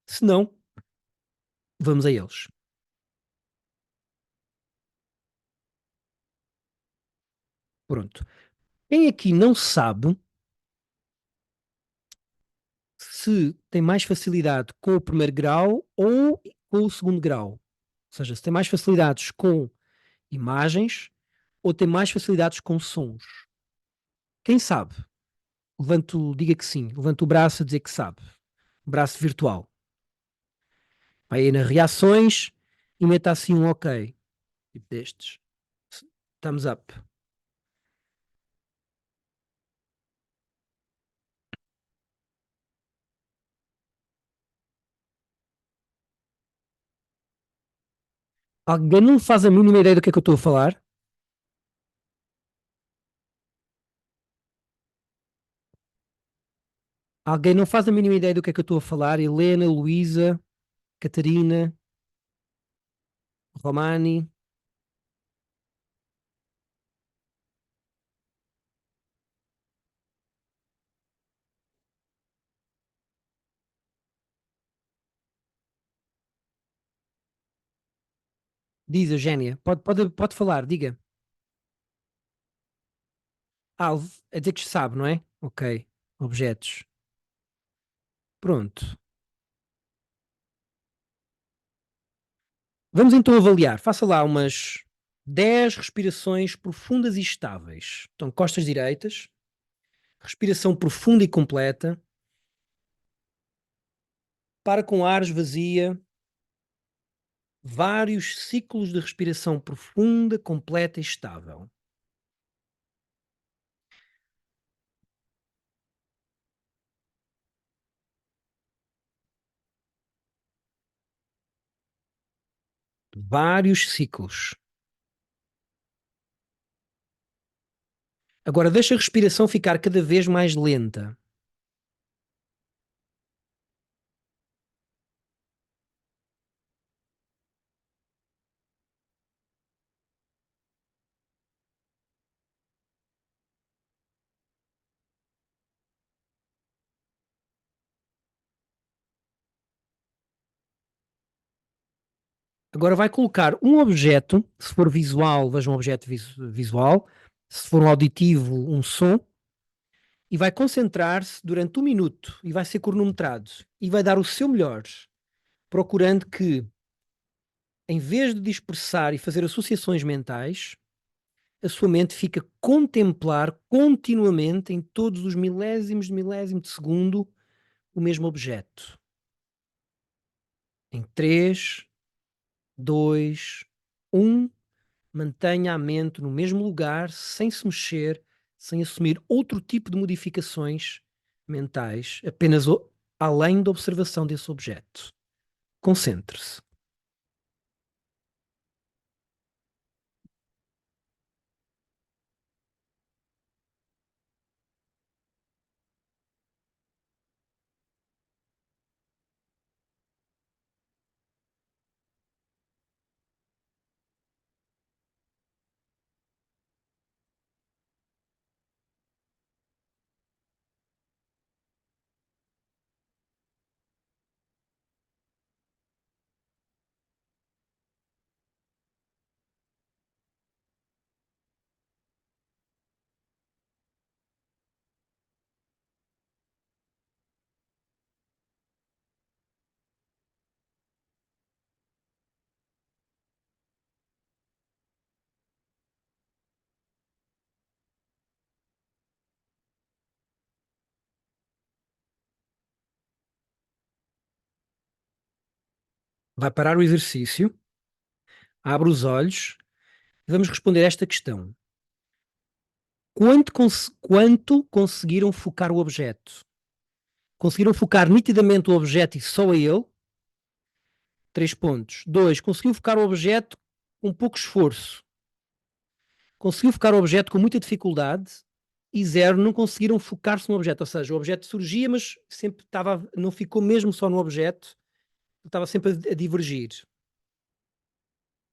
Se não, vamos a eles. Pronto. Quem aqui não sabe se tem mais facilidade com o primeiro grau ou com o segundo grau? Ou seja, se tem mais facilidades com imagens ou tem mais facilidades com sons? Quem sabe? Diga que sim. Levanta o braço a dizer que sabe. Braço virtual. Vai aí nas reações e meta assim um ok. Tipo destes. Thumbs up. Alguém não faz a mínima ideia do que é que eu estou a falar? Alguém não faz a mínima ideia do que é que eu estou a falar? Helena, Luísa, Catarina, Romani. Diz, Eugénia. Pode falar, diga. Ah, a dizer que sabe, não é? Ok. Objetos. Pronto. Vamos então avaliar. Faça lá umas 10 respirações profundas e estáveis. Então, costas direitas, respiração profunda e completa. Para com ar, esvazia. Vários ciclos de respiração profunda, completa e estável. Vários ciclos. Agora deixa a respiração ficar cada vez mais lenta. Agora vai colocar um objeto, se for visual, veja um objeto visual, se for um auditivo, um som, e vai concentrar-se durante 1 minuto e vai ser cronometrado e vai dar o seu melhor, procurando que, em vez de dispersar e fazer associações mentais, a sua mente fica a contemplar continuamente, em todos os milésimos de milésimo de segundo, o mesmo objeto. Em 3, 2, 1, mantenha a mente no mesmo lugar, sem se mexer, sem assumir outro tipo de modificações mentais, apenas além da observação desse objeto. Concentre-se. Vai parar o exercício, abre os olhos e vamos responder esta questão. Quanto conseguiram focar o objeto? Conseguiram focar nitidamente o objeto e só a ele? 3 pontos. 2. Conseguiu focar o objeto com pouco esforço? Conseguiu focar o objeto com muita dificuldade? E 0. Não conseguiram focar-se no objeto. Ou seja, o objeto surgia, mas sempre estava, não ficou mesmo só no objeto, estava sempre a divergir.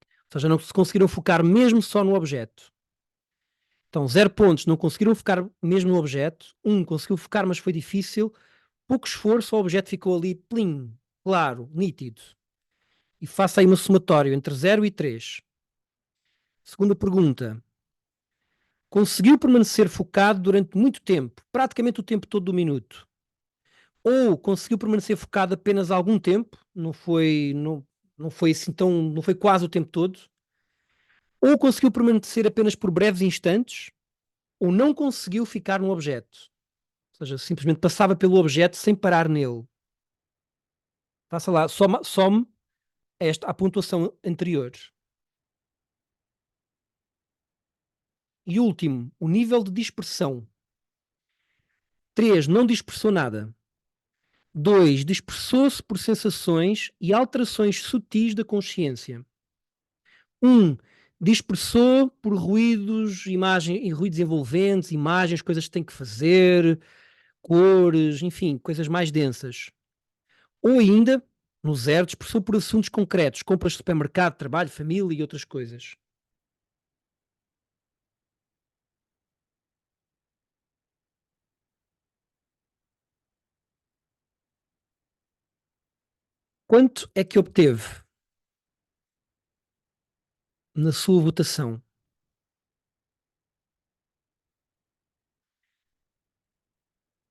Ou seja, não se conseguiram focar mesmo só no objeto. Então, 0 pontos, não conseguiram focar mesmo no objeto. 1, conseguiu focar, mas foi difícil. Pouco esforço, o objeto ficou ali, plim, claro, nítido. E faça aí uma somatória entre 0 e 3. Segunda pergunta. Conseguiu permanecer focado durante muito tempo, praticamente o tempo todo do minuto? Ou conseguiu permanecer focado apenas algum tempo, não foi assim tão, não foi quase o tempo todo? Ou conseguiu permanecer apenas por breves instantes? Ou não conseguiu ficar no objeto? Ou seja, simplesmente passava pelo objeto sem parar nele. Faça lá, some a pontuação anterior. E último, o nível de dispersão. 3, não dispersou nada. 2, dispersou-se por sensações e alterações sutis da consciência. 1, dispersou por ruídos, ruídos envolventes, imagens, coisas que tem que fazer, cores, enfim, coisas mais densas. Ou ainda, no 0, dispersou por assuntos concretos, compras de supermercado, trabalho, família e outras coisas. Quanto é que obteve? na sua votação.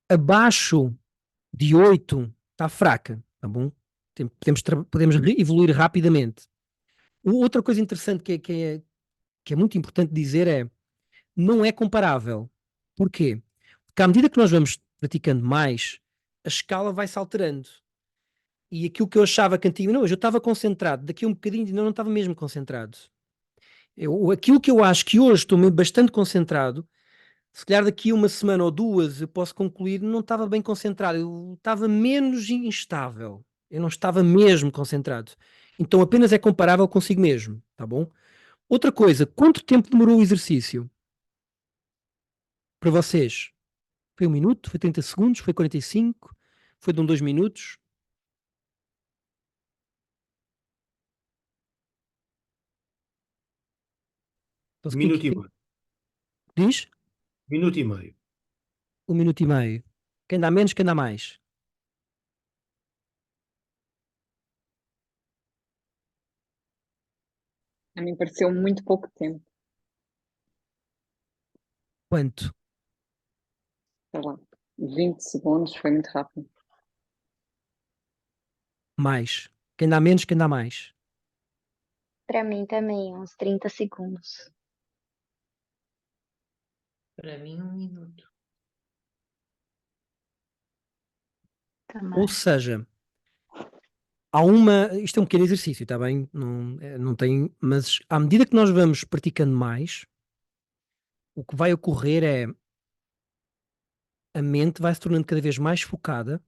Abaixo de 8 está fraca, tá bom? Podemos evoluir rapidamente. Outra coisa interessante que é muito importante dizer é, não é comparável. Porquê? Porque à medida que nós vamos praticando mais, a escala vai-se alterando. E aquilo que eu achava que antigamente, não, eu estava concentrado, daqui a um bocadinho não estava mesmo concentrado. Aquilo que eu acho que hoje estou bastante concentrado, se calhar daqui a uma semana ou duas eu posso concluir, não estava bem concentrado, eu estava menos instável, eu não estava mesmo concentrado. Então apenas é comparável consigo mesmo, tá bom? Outra coisa, quanto tempo demorou o exercício para vocês? Foi 1 minuto? Foi 30 segundos? Foi 45? Foi de 2 minutos? Então, Minuto e meio. diz? Minuto e meio. 1 minuto e meio. Quem dá menos, quem dá mais? A mim pareceu muito pouco tempo, Quanto? sei lá, 20 segundos, foi muito rápido. Mais. Quem dá menos, quem dá mais? Pra mim também, uns 30 segundos. Para mim, 1 minuto. Também. Ou seja, há uma. Isto é um pequeno exercício, está bem? Não, não tem. Mas à medida que nós vamos praticando mais, o que vai ocorrer é a mente vai se tornando cada vez mais focada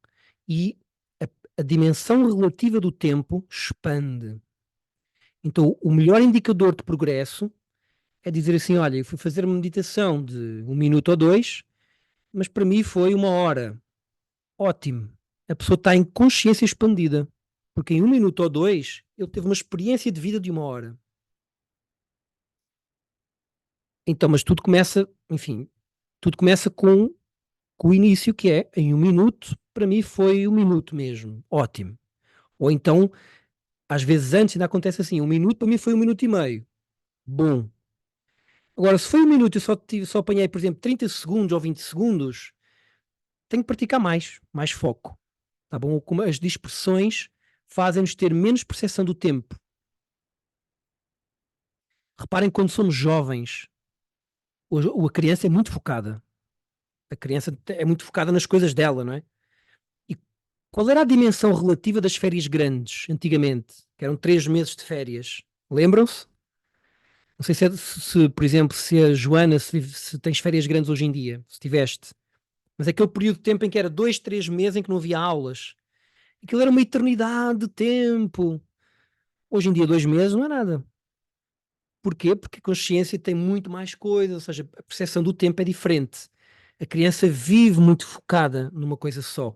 e a, a dimensão relativa do tempo expande. Então, o melhor indicador de progresso é dizer assim: olha, eu fui fazer uma meditação de 1 minuto ou dois, mas para mim foi 1 hora. Ótimo. A pessoa está em consciência expandida. Porque em 1 minuto ou dois, ele teve uma experiência de vida de 1 hora. Então, mas tudo começa, enfim, tudo começa com o início, que é em 1 minuto, para mim foi 1 minuto mesmo. Ótimo. Ou então, às vezes antes ainda acontece assim: 1 minuto para mim foi 1 minuto e meio. Bom. Agora, se foi 1 minuto e só apanhei, por exemplo, 30 segundos ou 20 segundos, tenho que praticar mais foco. Tá bom? Como as dispersões fazem-nos ter menos percepção do tempo. Reparem, quando somos jovens, a criança é muito focada. A criança é muito focada nas coisas dela, não é? E qual era a dimensão relativa das férias grandes, antigamente? Que eram 3 meses de férias. Lembram-se? Não sei por exemplo, se a Joana, se tens férias grandes hoje em dia, se tiveste. Mas aquele período de tempo em que era 2, 3 meses em que não havia aulas. Aquilo era uma eternidade de tempo. Hoje em dia, 2 meses não é nada. Porquê? Porque a consciência tem muito mais coisas, ou seja, a percepção do tempo é diferente. A criança vive muito focada numa coisa só.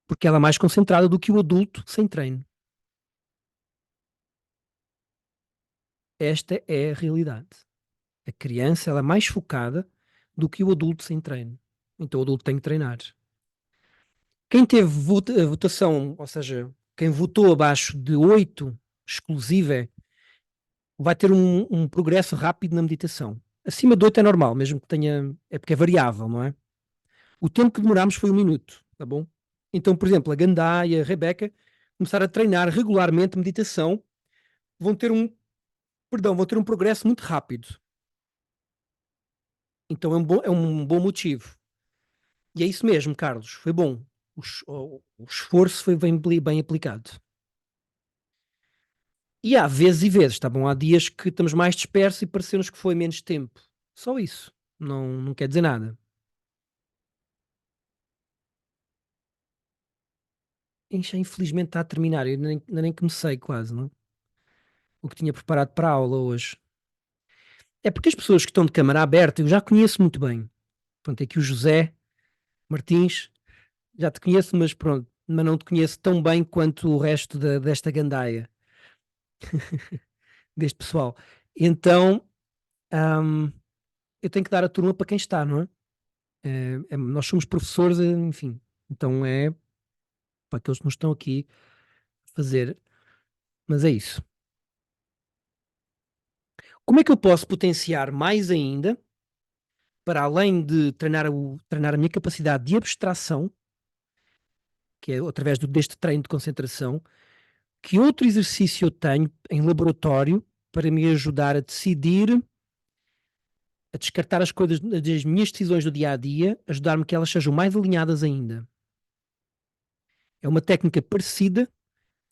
Porque ela é mais concentrada do que o adulto sem treino. Esta é a realidade. A criança ela é mais focada do que o adulto sem treino. Então o adulto tem que treinar. Quem teve votação, ou seja, quem votou abaixo de 8, exclusiva, vai ter um progresso rápido na meditação. Acima de 8 é normal, mesmo que tenha. É porque é variável, não é? O tempo que demorámos foi 1 minuto, tá bom? Então, por exemplo, a Gandá e a Rebeca começaram a treinar regularmente meditação, vão ter vão ter um progresso muito rápido. Então é um bom motivo. E é isso mesmo, Carlos, foi bom. O esforço foi bem aplicado. E há vezes e vezes, tá bom? Há dias que estamos mais dispersos e pareceu-nos que foi menos tempo. Só isso. Não quer dizer nada. Infelizmente está a terminar. Eu nem comecei quase, não? O que tinha preparado para a aula hoje. É porque as pessoas que estão de câmara aberta eu já conheço muito bem. Pronto, é que o José Martins, já te conheço, mas pronto, mas não te conheço tão bem quanto o resto desta gandaia, deste pessoal. Então, hum, eu tenho que dar a turma para quem está, não é? Nós somos professores, enfim. Então é para aqueles que nos estão aqui a fazer. Mas é isso. Como é que eu posso potenciar mais ainda, para além de treinar a minha capacidade de abstração, que é através deste treino de concentração, que outro exercício eu tenho em laboratório para me ajudar a decidir, a descartar as coisas das minhas decisões do dia a dia, ajudar-me que elas sejam mais alinhadas ainda? É uma técnica parecida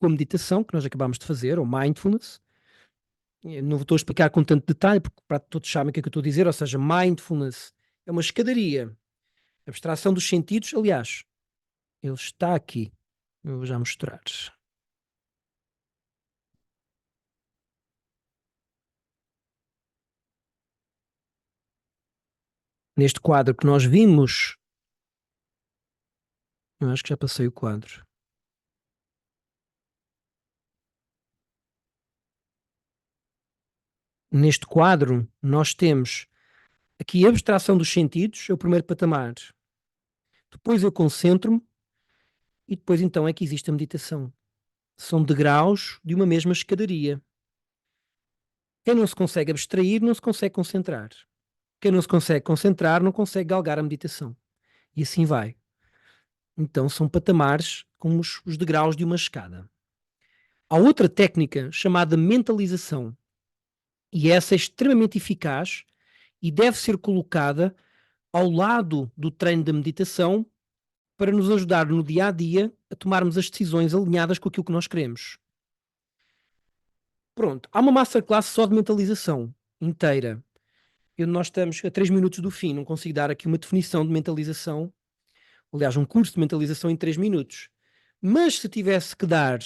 com a meditação que nós acabámos de fazer, ou mindfulness. Eu não estou a explicar com tanto detalhe, porque para todos sabem o que é que eu estou a dizer, ou seja, mindfulness é uma escadaria, abstração dos sentidos. Aliás, ele está aqui, eu vou já mostrar. Neste quadro que nós vimos, eu acho que já passei o quadro. Neste quadro, nós temos aqui a abstração dos sentidos, é o primeiro patamar. Depois eu concentro-me e depois então é que existe a meditação. São degraus de uma mesma escadaria. Quem não se consegue abstrair, não se consegue concentrar. Quem não se consegue concentrar, não consegue galgar a meditação. E assim vai. Então são patamares como os degraus de uma escada. Há outra técnica chamada mentalização. E essa é extremamente eficaz e deve ser colocada ao lado do treino da meditação para nos ajudar no dia a dia a tomarmos as decisões alinhadas com aquilo que nós queremos. Pronto, há uma masterclass só de mentalização inteira. Nós estamos a 3 minutos do fim, não consigo dar aqui uma definição de mentalização, aliás, um curso de mentalização em 3 minutos. Mas se tivesse que dar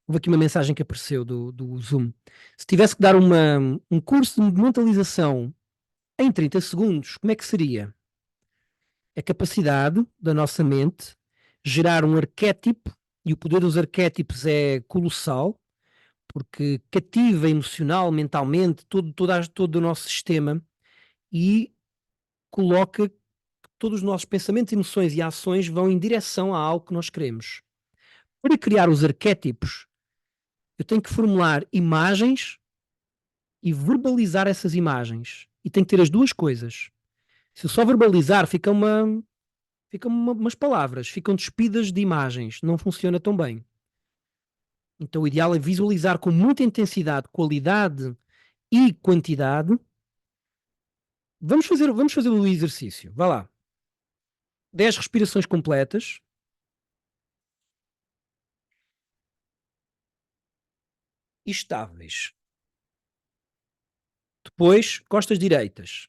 houve aqui uma mensagem que apareceu do Zoom, se tivesse que dar um curso de mentalização em 30 segundos, como é que seria? A capacidade da nossa mente gerar um arquétipo, e o poder dos arquétipos é colossal, porque cativa emocional, mentalmente, todo o nosso sistema e coloca que todos os nossos pensamentos, emoções e ações vão em direção a algo que nós queremos. Para criar os arquétipos, eu tenho que formular imagens e verbalizar essas imagens. E tenho que ter as duas coisas. Se eu só verbalizar, umas palavras, ficam despidas de imagens, não funciona tão bem. Então o ideal é visualizar com muita intensidade, qualidade e quantidade. Vamos fazer o exercício. Vá lá. 10 respirações completas. E estáveis. Depois, costas direitas.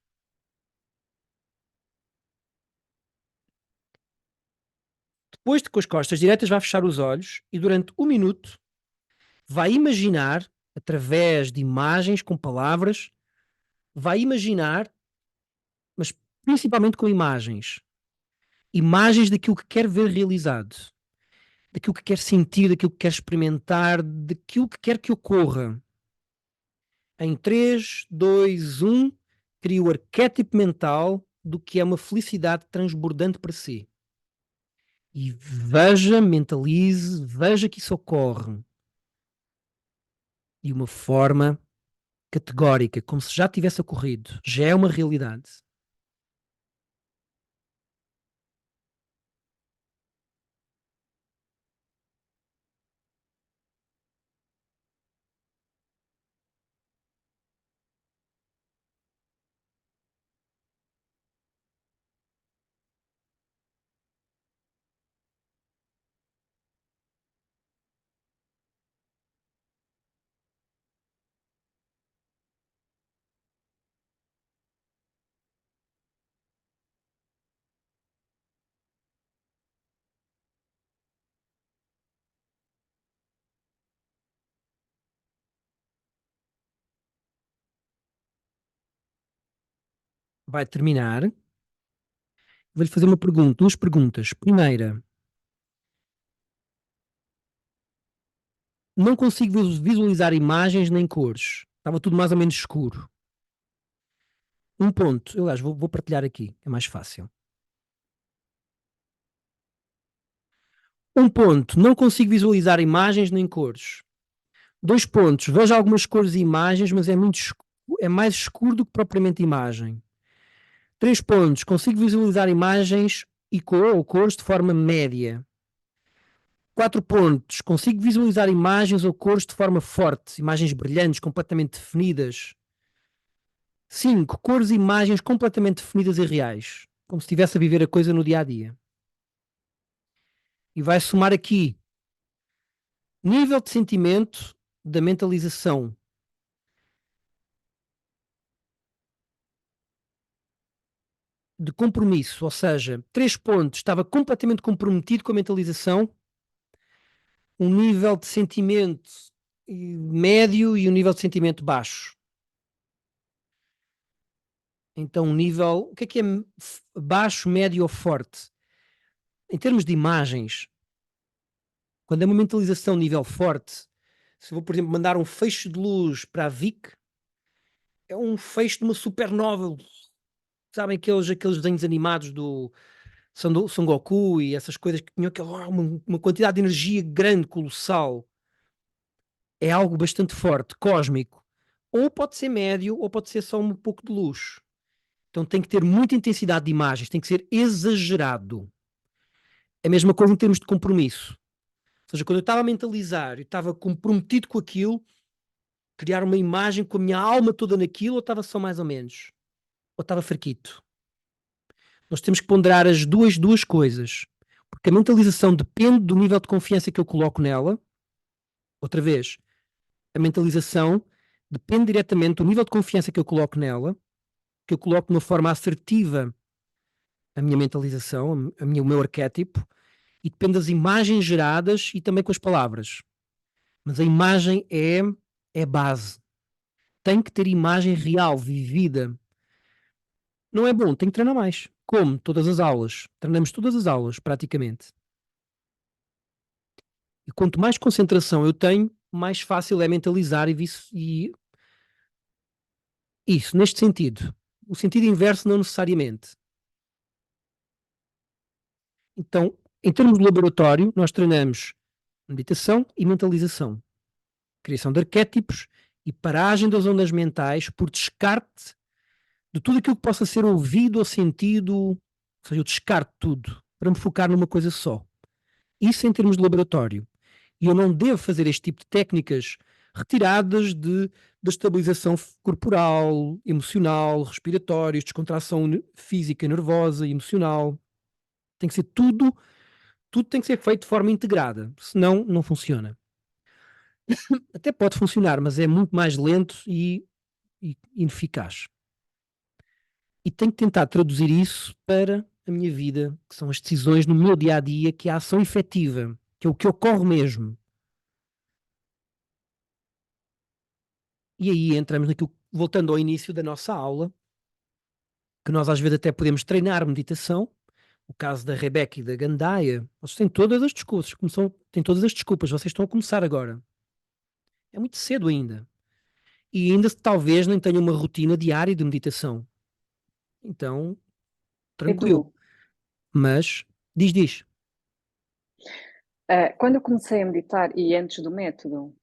Depois de com as costas direitas, vai fechar os olhos e durante 1 minuto vai imaginar, através de imagens, com palavras, vai imaginar, mas principalmente com imagens. Imagens daquilo que quer ver realizado, daquilo que quer sentir, daquilo que quer experimentar, daquilo que quer que ocorra. Em 3, 2, 1, cria o arquétipo mental do que é uma felicidade transbordante para si. E veja, mentalize, veja que isso ocorre de uma forma categórica, como se já tivesse ocorrido. Já é uma realidade. Vai terminar. Vou-lhe fazer uma pergunta, 2 perguntas. Primeira, não consigo visualizar imagens nem cores. Estava tudo mais ou menos escuro. Um ponto, aliás, vou partilhar aqui, é mais fácil. 1 ponto, não consigo visualizar imagens nem cores. 2 pontos, vejo algumas cores e imagens, mas é mais escuro do que propriamente imagem. 3 pontos, consigo visualizar imagens e cores de forma média. 4 pontos, consigo visualizar imagens ou cores de forma forte, imagens brilhantes, completamente definidas. 5, cores e imagens completamente definidas e reais, como se estivesse a viver a coisa no dia a dia. E vai somar aqui nível de sentimento da mentalização. De compromisso, ou seja, 3 pontos, estava completamente comprometido com a mentalização, um nível de sentimento médio e um nível de sentimento baixo. Então, um nível, o que é baixo, médio ou forte? Em termos de imagens, quando é uma mentalização nível forte, se eu vou, por exemplo, mandar um feixe de luz para a Vic, é um feixe de uma supernova. Sabem aqueles desenhos animados do Son Goku e essas coisas que tinham uma quantidade de energia grande, colossal. É algo bastante forte, cósmico. Ou pode ser médio, ou pode ser só um pouco de luz. Então tem que ter muita intensidade de imagens, tem que ser exagerado. É a mesma coisa em termos de compromisso. Ou seja, quando eu estava a mentalizar, eu estava comprometido com aquilo, criar uma imagem com a minha alma toda naquilo, ou estava só mais ou menos? Ou estava fraquito? Nós temos que ponderar as duas coisas. Porque a mentalização depende do nível de confiança que eu coloco nela. Outra vez, a mentalização depende diretamente do nível de confiança que eu coloco nela, que eu coloco de uma forma assertiva a minha mentalização, o meu arquétipo, e depende das imagens geradas e também com as palavras. Mas a imagem é base. Tem que ter imagem real, vivida. Não é bom, tem que treinar mais. Como todas as aulas. Treinamos todas as aulas, praticamente. E quanto mais concentração eu tenho, mais fácil é mentalizar e isso, neste sentido. O sentido inverso não necessariamente. Então, em termos de laboratório, nós treinamos meditação e mentalização. Criação de arquétipos e paragem das ondas mentais por descarte de tudo aquilo que possa ser ouvido ou sentido, ou seja, eu descarto tudo para me focar numa coisa só. Isso em termos de laboratório. E eu não devo fazer este tipo de técnicas retiradas da estabilização corporal, emocional, respiratórios, descontração física, nervosa, emocional. Tem que ser tudo tem que ser feito de forma integrada, senão não funciona. Até pode funcionar, mas é muito mais lento e ineficaz. E tenho que tentar traduzir isso para a minha vida, que são as decisões no meu dia a dia, que é a ação efetiva, que é o que ocorre mesmo. E aí entramos naquilo, voltando ao início da nossa aula, que nós às vezes até podemos treinar meditação. O caso da Rebeca e da Gandaia, eles têm todas as desculpas, têm todas as desculpas, vocês estão a começar agora. É muito cedo ainda. E ainda talvez nem tenham uma rotina diária de meditação. Então, tranquilo. Edu, Mas, diz. quando eu comecei a meditar e antes do método,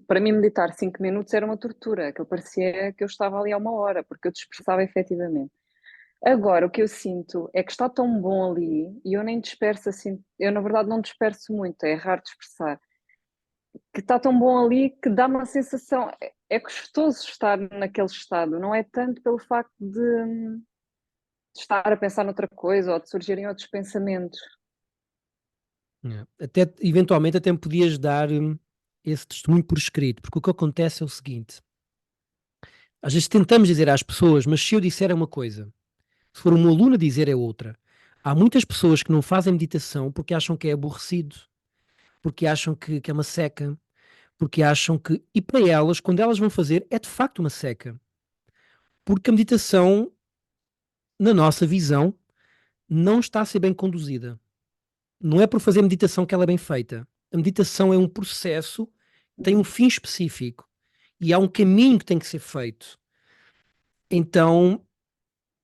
para mim meditar 5 minutos era uma tortura, que parecia que eu estava ali há uma hora, porque eu dispersava efetivamente. Agora, o que eu sinto é que está tão bom ali e eu nem disperso assim, eu na verdade não disperso muito, é raro dispersar, que está tão bom ali que dá uma sensação, é gostoso estar naquele estado, não é tanto pelo facto de estar a pensar noutra coisa ou de surgirem outros pensamentos. Até, eventualmente até me podias dar esse testemunho por escrito, porque o que acontece é o seguinte: às vezes tentamos dizer às pessoas, mas se eu disser é uma coisa, se for um aluno a dizer é outra. Há muitas pessoas que não fazem meditação porque acham que é aborrecido, porque acham que é uma seca, porque acham que. E para elas, quando elas vão fazer, é de facto uma seca. Porque a meditação, na nossa visão, não está a ser bem conduzida. Não é por fazer meditação que ela é bem feita. A meditação é um processo, tem um fim específico e há um caminho que tem que ser feito. Então,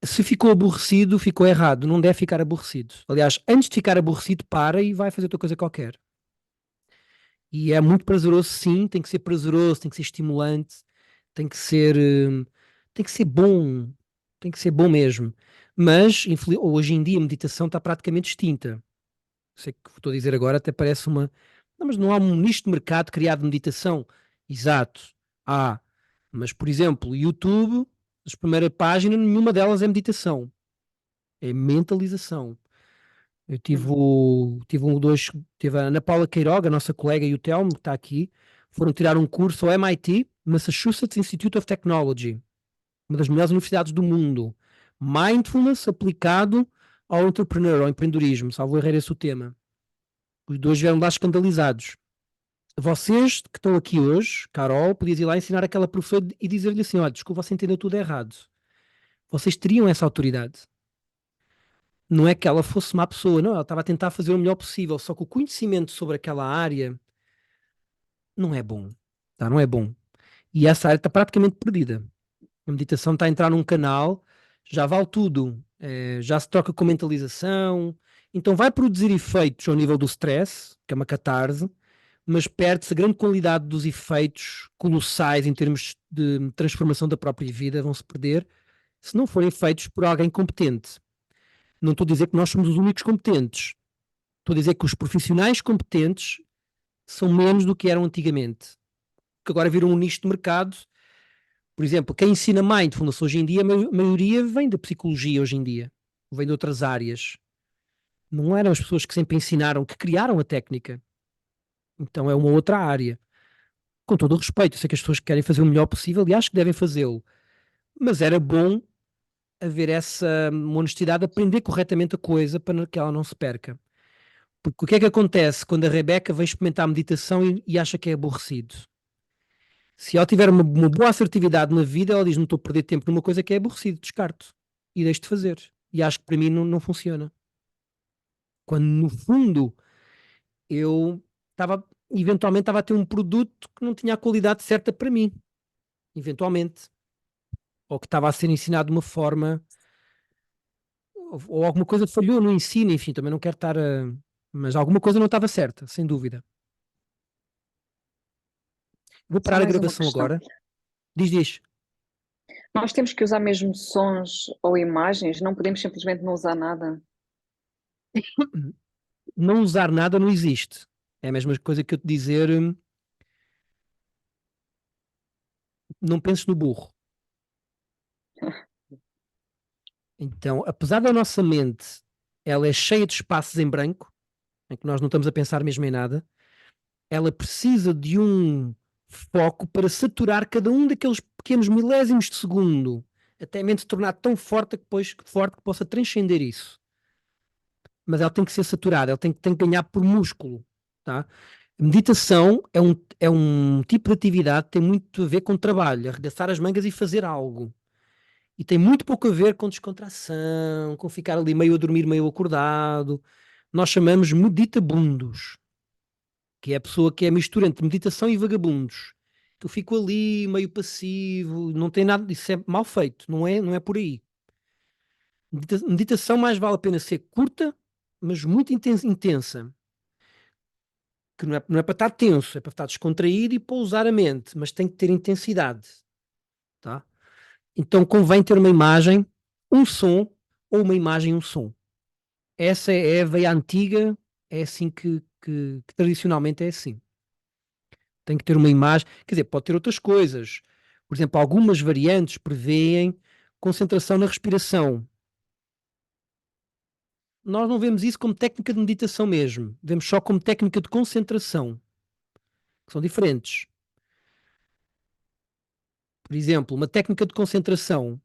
Se ficou aborrecido, ficou errado. Não deve ficar aborrecido. Aliás, antes de ficar aborrecido, para e vai fazer outra coisa qualquer. E é muito prazeroso, sim. Tem que ser prazeroso, tem que ser estimulante, tem que ser, tem que ser bom. Tem que ser bom mesmo. Mas, hoje em dia, a meditação está praticamente extinta. Sei que o que estou a dizer agora até parece uma. Não, mas não há um nicho de mercado criado de meditação. Exato. Há. Mas, por exemplo, YouTube, as primeiras páginas, nenhuma delas é meditação. É mentalização. Eu tive a Ana Paula Queiroga, a nossa colega, e o Telmo, que está aqui, foram tirar um curso ao MIT, Massachusetts Institute of Technology, uma das melhores universidades do mundo. Mindfulness aplicado ao entrepreneur, ao empreendedorismo, salvo erro era esse o tema. Os dois vieram lá escandalizados. Vocês que estão aqui hoje, Carol, podias ir lá ensinar aquela professora e dizer-lhe assim: olha, desculpa, você entendeu tudo errado. Vocês teriam essa autoridade. Não é que ela fosse má pessoa, não, ela estava a tentar fazer o melhor possível, só que o conhecimento sobre aquela área não é bom, tá? Não é bom. E essa área está praticamente perdida. A meditação está a entrar num canal, já vale tudo, já se troca com mentalização, então vai produzir efeitos ao nível do stress, que é uma catarse, mas perde-se a grande qualidade dos efeitos colossais em termos de transformação da própria vida, vão se perder se não forem feitos por alguém competente. Não estou a dizer que nós somos os únicos competentes. Estou a dizer que os profissionais competentes são menos do que eram antigamente. Que agora viram um nicho de mercado. Por exemplo, quem ensina mindfulness hoje em dia, a maioria vem da psicologia hoje em dia. Vem de outras áreas. Não eram as pessoas que sempre ensinaram, que criaram a técnica. Então é uma outra área. Com todo o respeito, eu sei que as pessoas querem fazer o melhor possível e acho que devem fazê-lo. Mas era bom haver essa honestidade de aprender corretamente a coisa para que ela não se perca. Porque o que é que acontece quando a Rebeca vem experimentar a meditação e acha que é aborrecido? Se ela tiver uma boa assertividade na vida, ela diz: não estou a perder tempo numa coisa que é aborrecido, descarto e deixo de fazer. E acho que para mim não funciona. Quando no fundo eu eventualmente estava a ter um produto que não tinha a qualidade certa para mim, eventualmente, ou que estava a ser ensinado de uma forma, ou alguma coisa falhou no ensino, enfim, também não quero estar a. Mas alguma coisa não estava certa, sem dúvida. Vou Só parar a mais uma gravação questão. agora. Diz. Nós temos que usar mesmo sons ou imagens, não podemos simplesmente não usar nada. Não usar nada não existe. É a mesma coisa que eu te dizer, não penses no burro. Então, apesar da nossa mente, ela é cheia de espaços em branco, em que nós não estamos a pensar mesmo em nada, ela precisa de um foco para saturar cada um daqueles pequenos milésimos de segundo, até a mente se tornar tão forte forte que possa transcender isso. Mas ela tem que ser saturada, ela tem que ganhar por músculo, tá? Meditação é um tipo de atividade que tem muito a ver com trabalho, arregaçar as mangas e fazer algo. E tem muito pouco a ver com descontração, com ficar ali meio a dormir, meio acordado. Nós chamamos meditabundos, que é a pessoa que é a mistura entre meditação e vagabundos. Que eu fico ali meio passivo, não tem nada, isso é mal feito, não é por aí. Meditação mais vale a pena ser curta, mas muito intensa. Que não é para estar tenso, é para estar descontraído e pousar a mente, mas tem que ter intensidade, tá? Então convém ter uma imagem, um som, ou uma imagem, um som. Essa é a veia antiga, é assim que tradicionalmente é assim. Tem que ter uma imagem, quer dizer, pode ter outras coisas. Por exemplo, algumas variantes prevêem concentração na respiração. Nós não vemos isso como técnica de meditação mesmo, vemos só como técnica de concentração, que são diferentes. Por exemplo, uma técnica de concentração.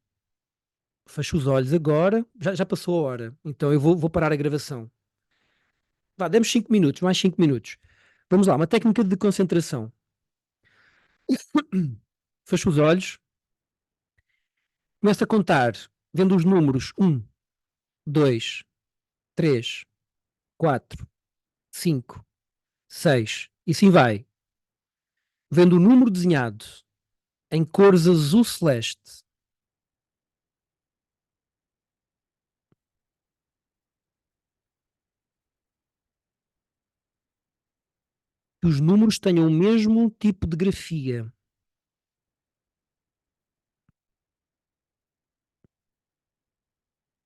Fecho os olhos agora, já passou a hora, então eu vou parar a gravação. Vá, demos 5 minutos, mais 5 minutos. Vamos lá, uma técnica de concentração. Fecho os olhos, começo a contar, vendo os números 1, 2, 3, 4, 5, 6, e assim vai. Vendo o número desenhado em cores azul celeste, que os números tenham o mesmo tipo de grafia.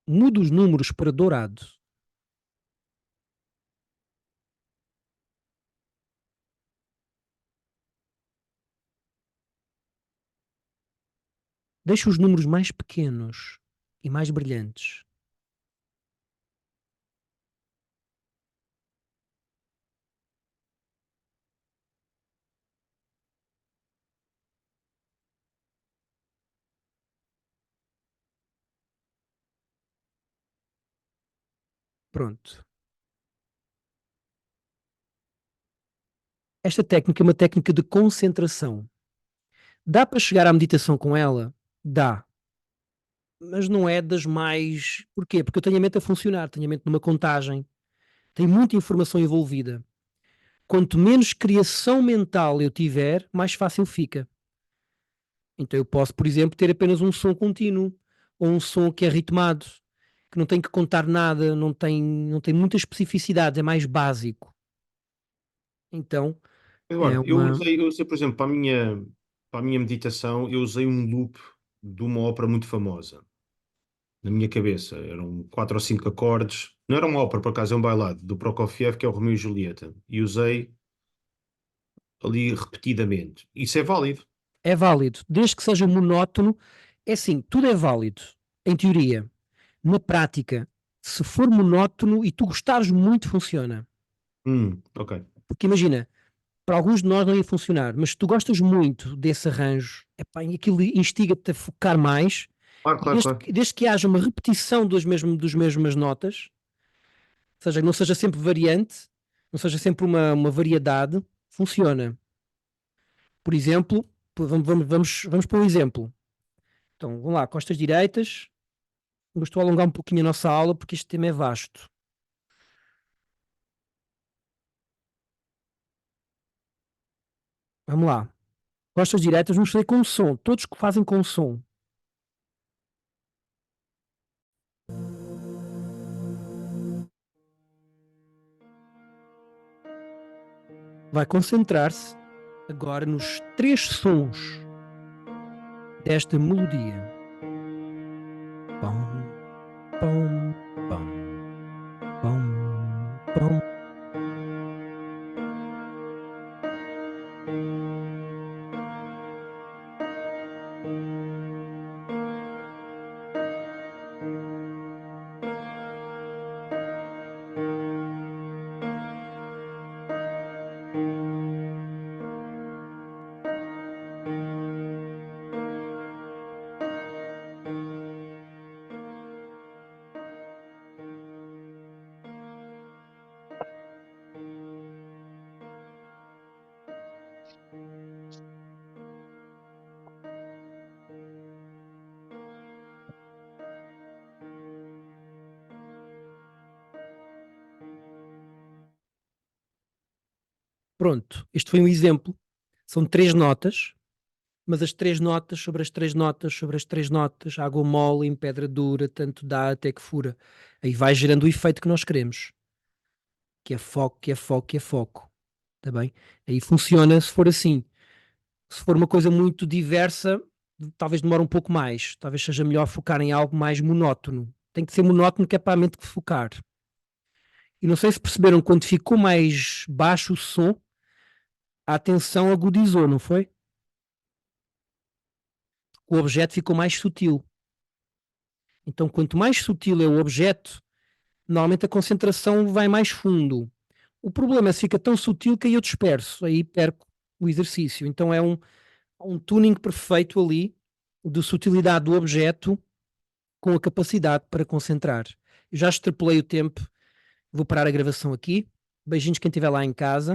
Muda os números para dourado. Deixa os números mais pequenos e mais brilhantes. Pronto. Esta técnica é uma técnica de concentração. Dá para chegar à meditação com ela? Dá. Mas não é das mais... Porquê? Porque eu tenho a mente a funcionar, tenho a mente numa contagem, tem muita informação envolvida. Quanto menos criação mental eu tiver, mais fácil fica. Então eu posso, por exemplo, ter apenas um som contínuo, ou um som que é ritmado, que não tem que contar nada, não tem muita especificidade, é mais básico. Então, é Agora, uma... eu usei, por exemplo, para a minha meditação, eu usei um loop de uma ópera muito famosa na minha cabeça. Eram 4 ou 5 acordes. Não era uma ópera, por acaso, é um bailado do Prokofiev, que é o Romeu e Julieta. E usei ali repetidamente. Isso é válido. É válido, desde que seja monótono. É assim, tudo é válido, em teoria. Na prática, se for monótono e tu gostares muito, funciona. Ok. Porque imagina, para alguns de nós não ia funcionar, mas se tu gostas muito desse arranjo, epá, e aquilo instiga-te a focar mais, Claro, e claro, claro. desde que haja uma repetição dos mesmas notas, ou seja, que não seja sempre variante, não seja sempre uma variedade, funciona. Por exemplo, vamos para um exemplo. Então, vamos lá, costas direitas. Estou a alongar um pouquinho a nossa aula porque este tema é vasto. Vamos lá. Costas direitas, vamos fazer com som. Todos que fazem com som. Vai concentrar-se agora nos 3 sons desta melodia. Pão, pão, pão, pão, pão. Pronto, este foi um exemplo. São 3 notas, mas as 3 notas sobre as 3 notas sobre as 3 notas, água mole em pedra dura, tanto dá até que fura. Aí vai gerando o efeito que nós queremos, que é foco, que é foco, que é foco. Está bem? Aí funciona se for assim. Se for uma coisa muito diversa, talvez demore um pouco mais. Talvez seja melhor focar em algo mais monótono. Tem que ser monótono, que é para a mente que focar. E não sei se perceberam, quando ficou mais baixo o som, a atenção agudizou, não foi? O objeto ficou mais sutil. Então, quanto mais sutil é o objeto, normalmente a concentração vai mais fundo. O problema é se fica tão sutil que aí eu disperso, aí perco o exercício. Então é um tuning perfeito ali de sutilidade do objeto com a capacidade para concentrar. Eu já extrapolei o tempo, vou parar a gravação aqui. Beijinhos quem estiver lá em casa.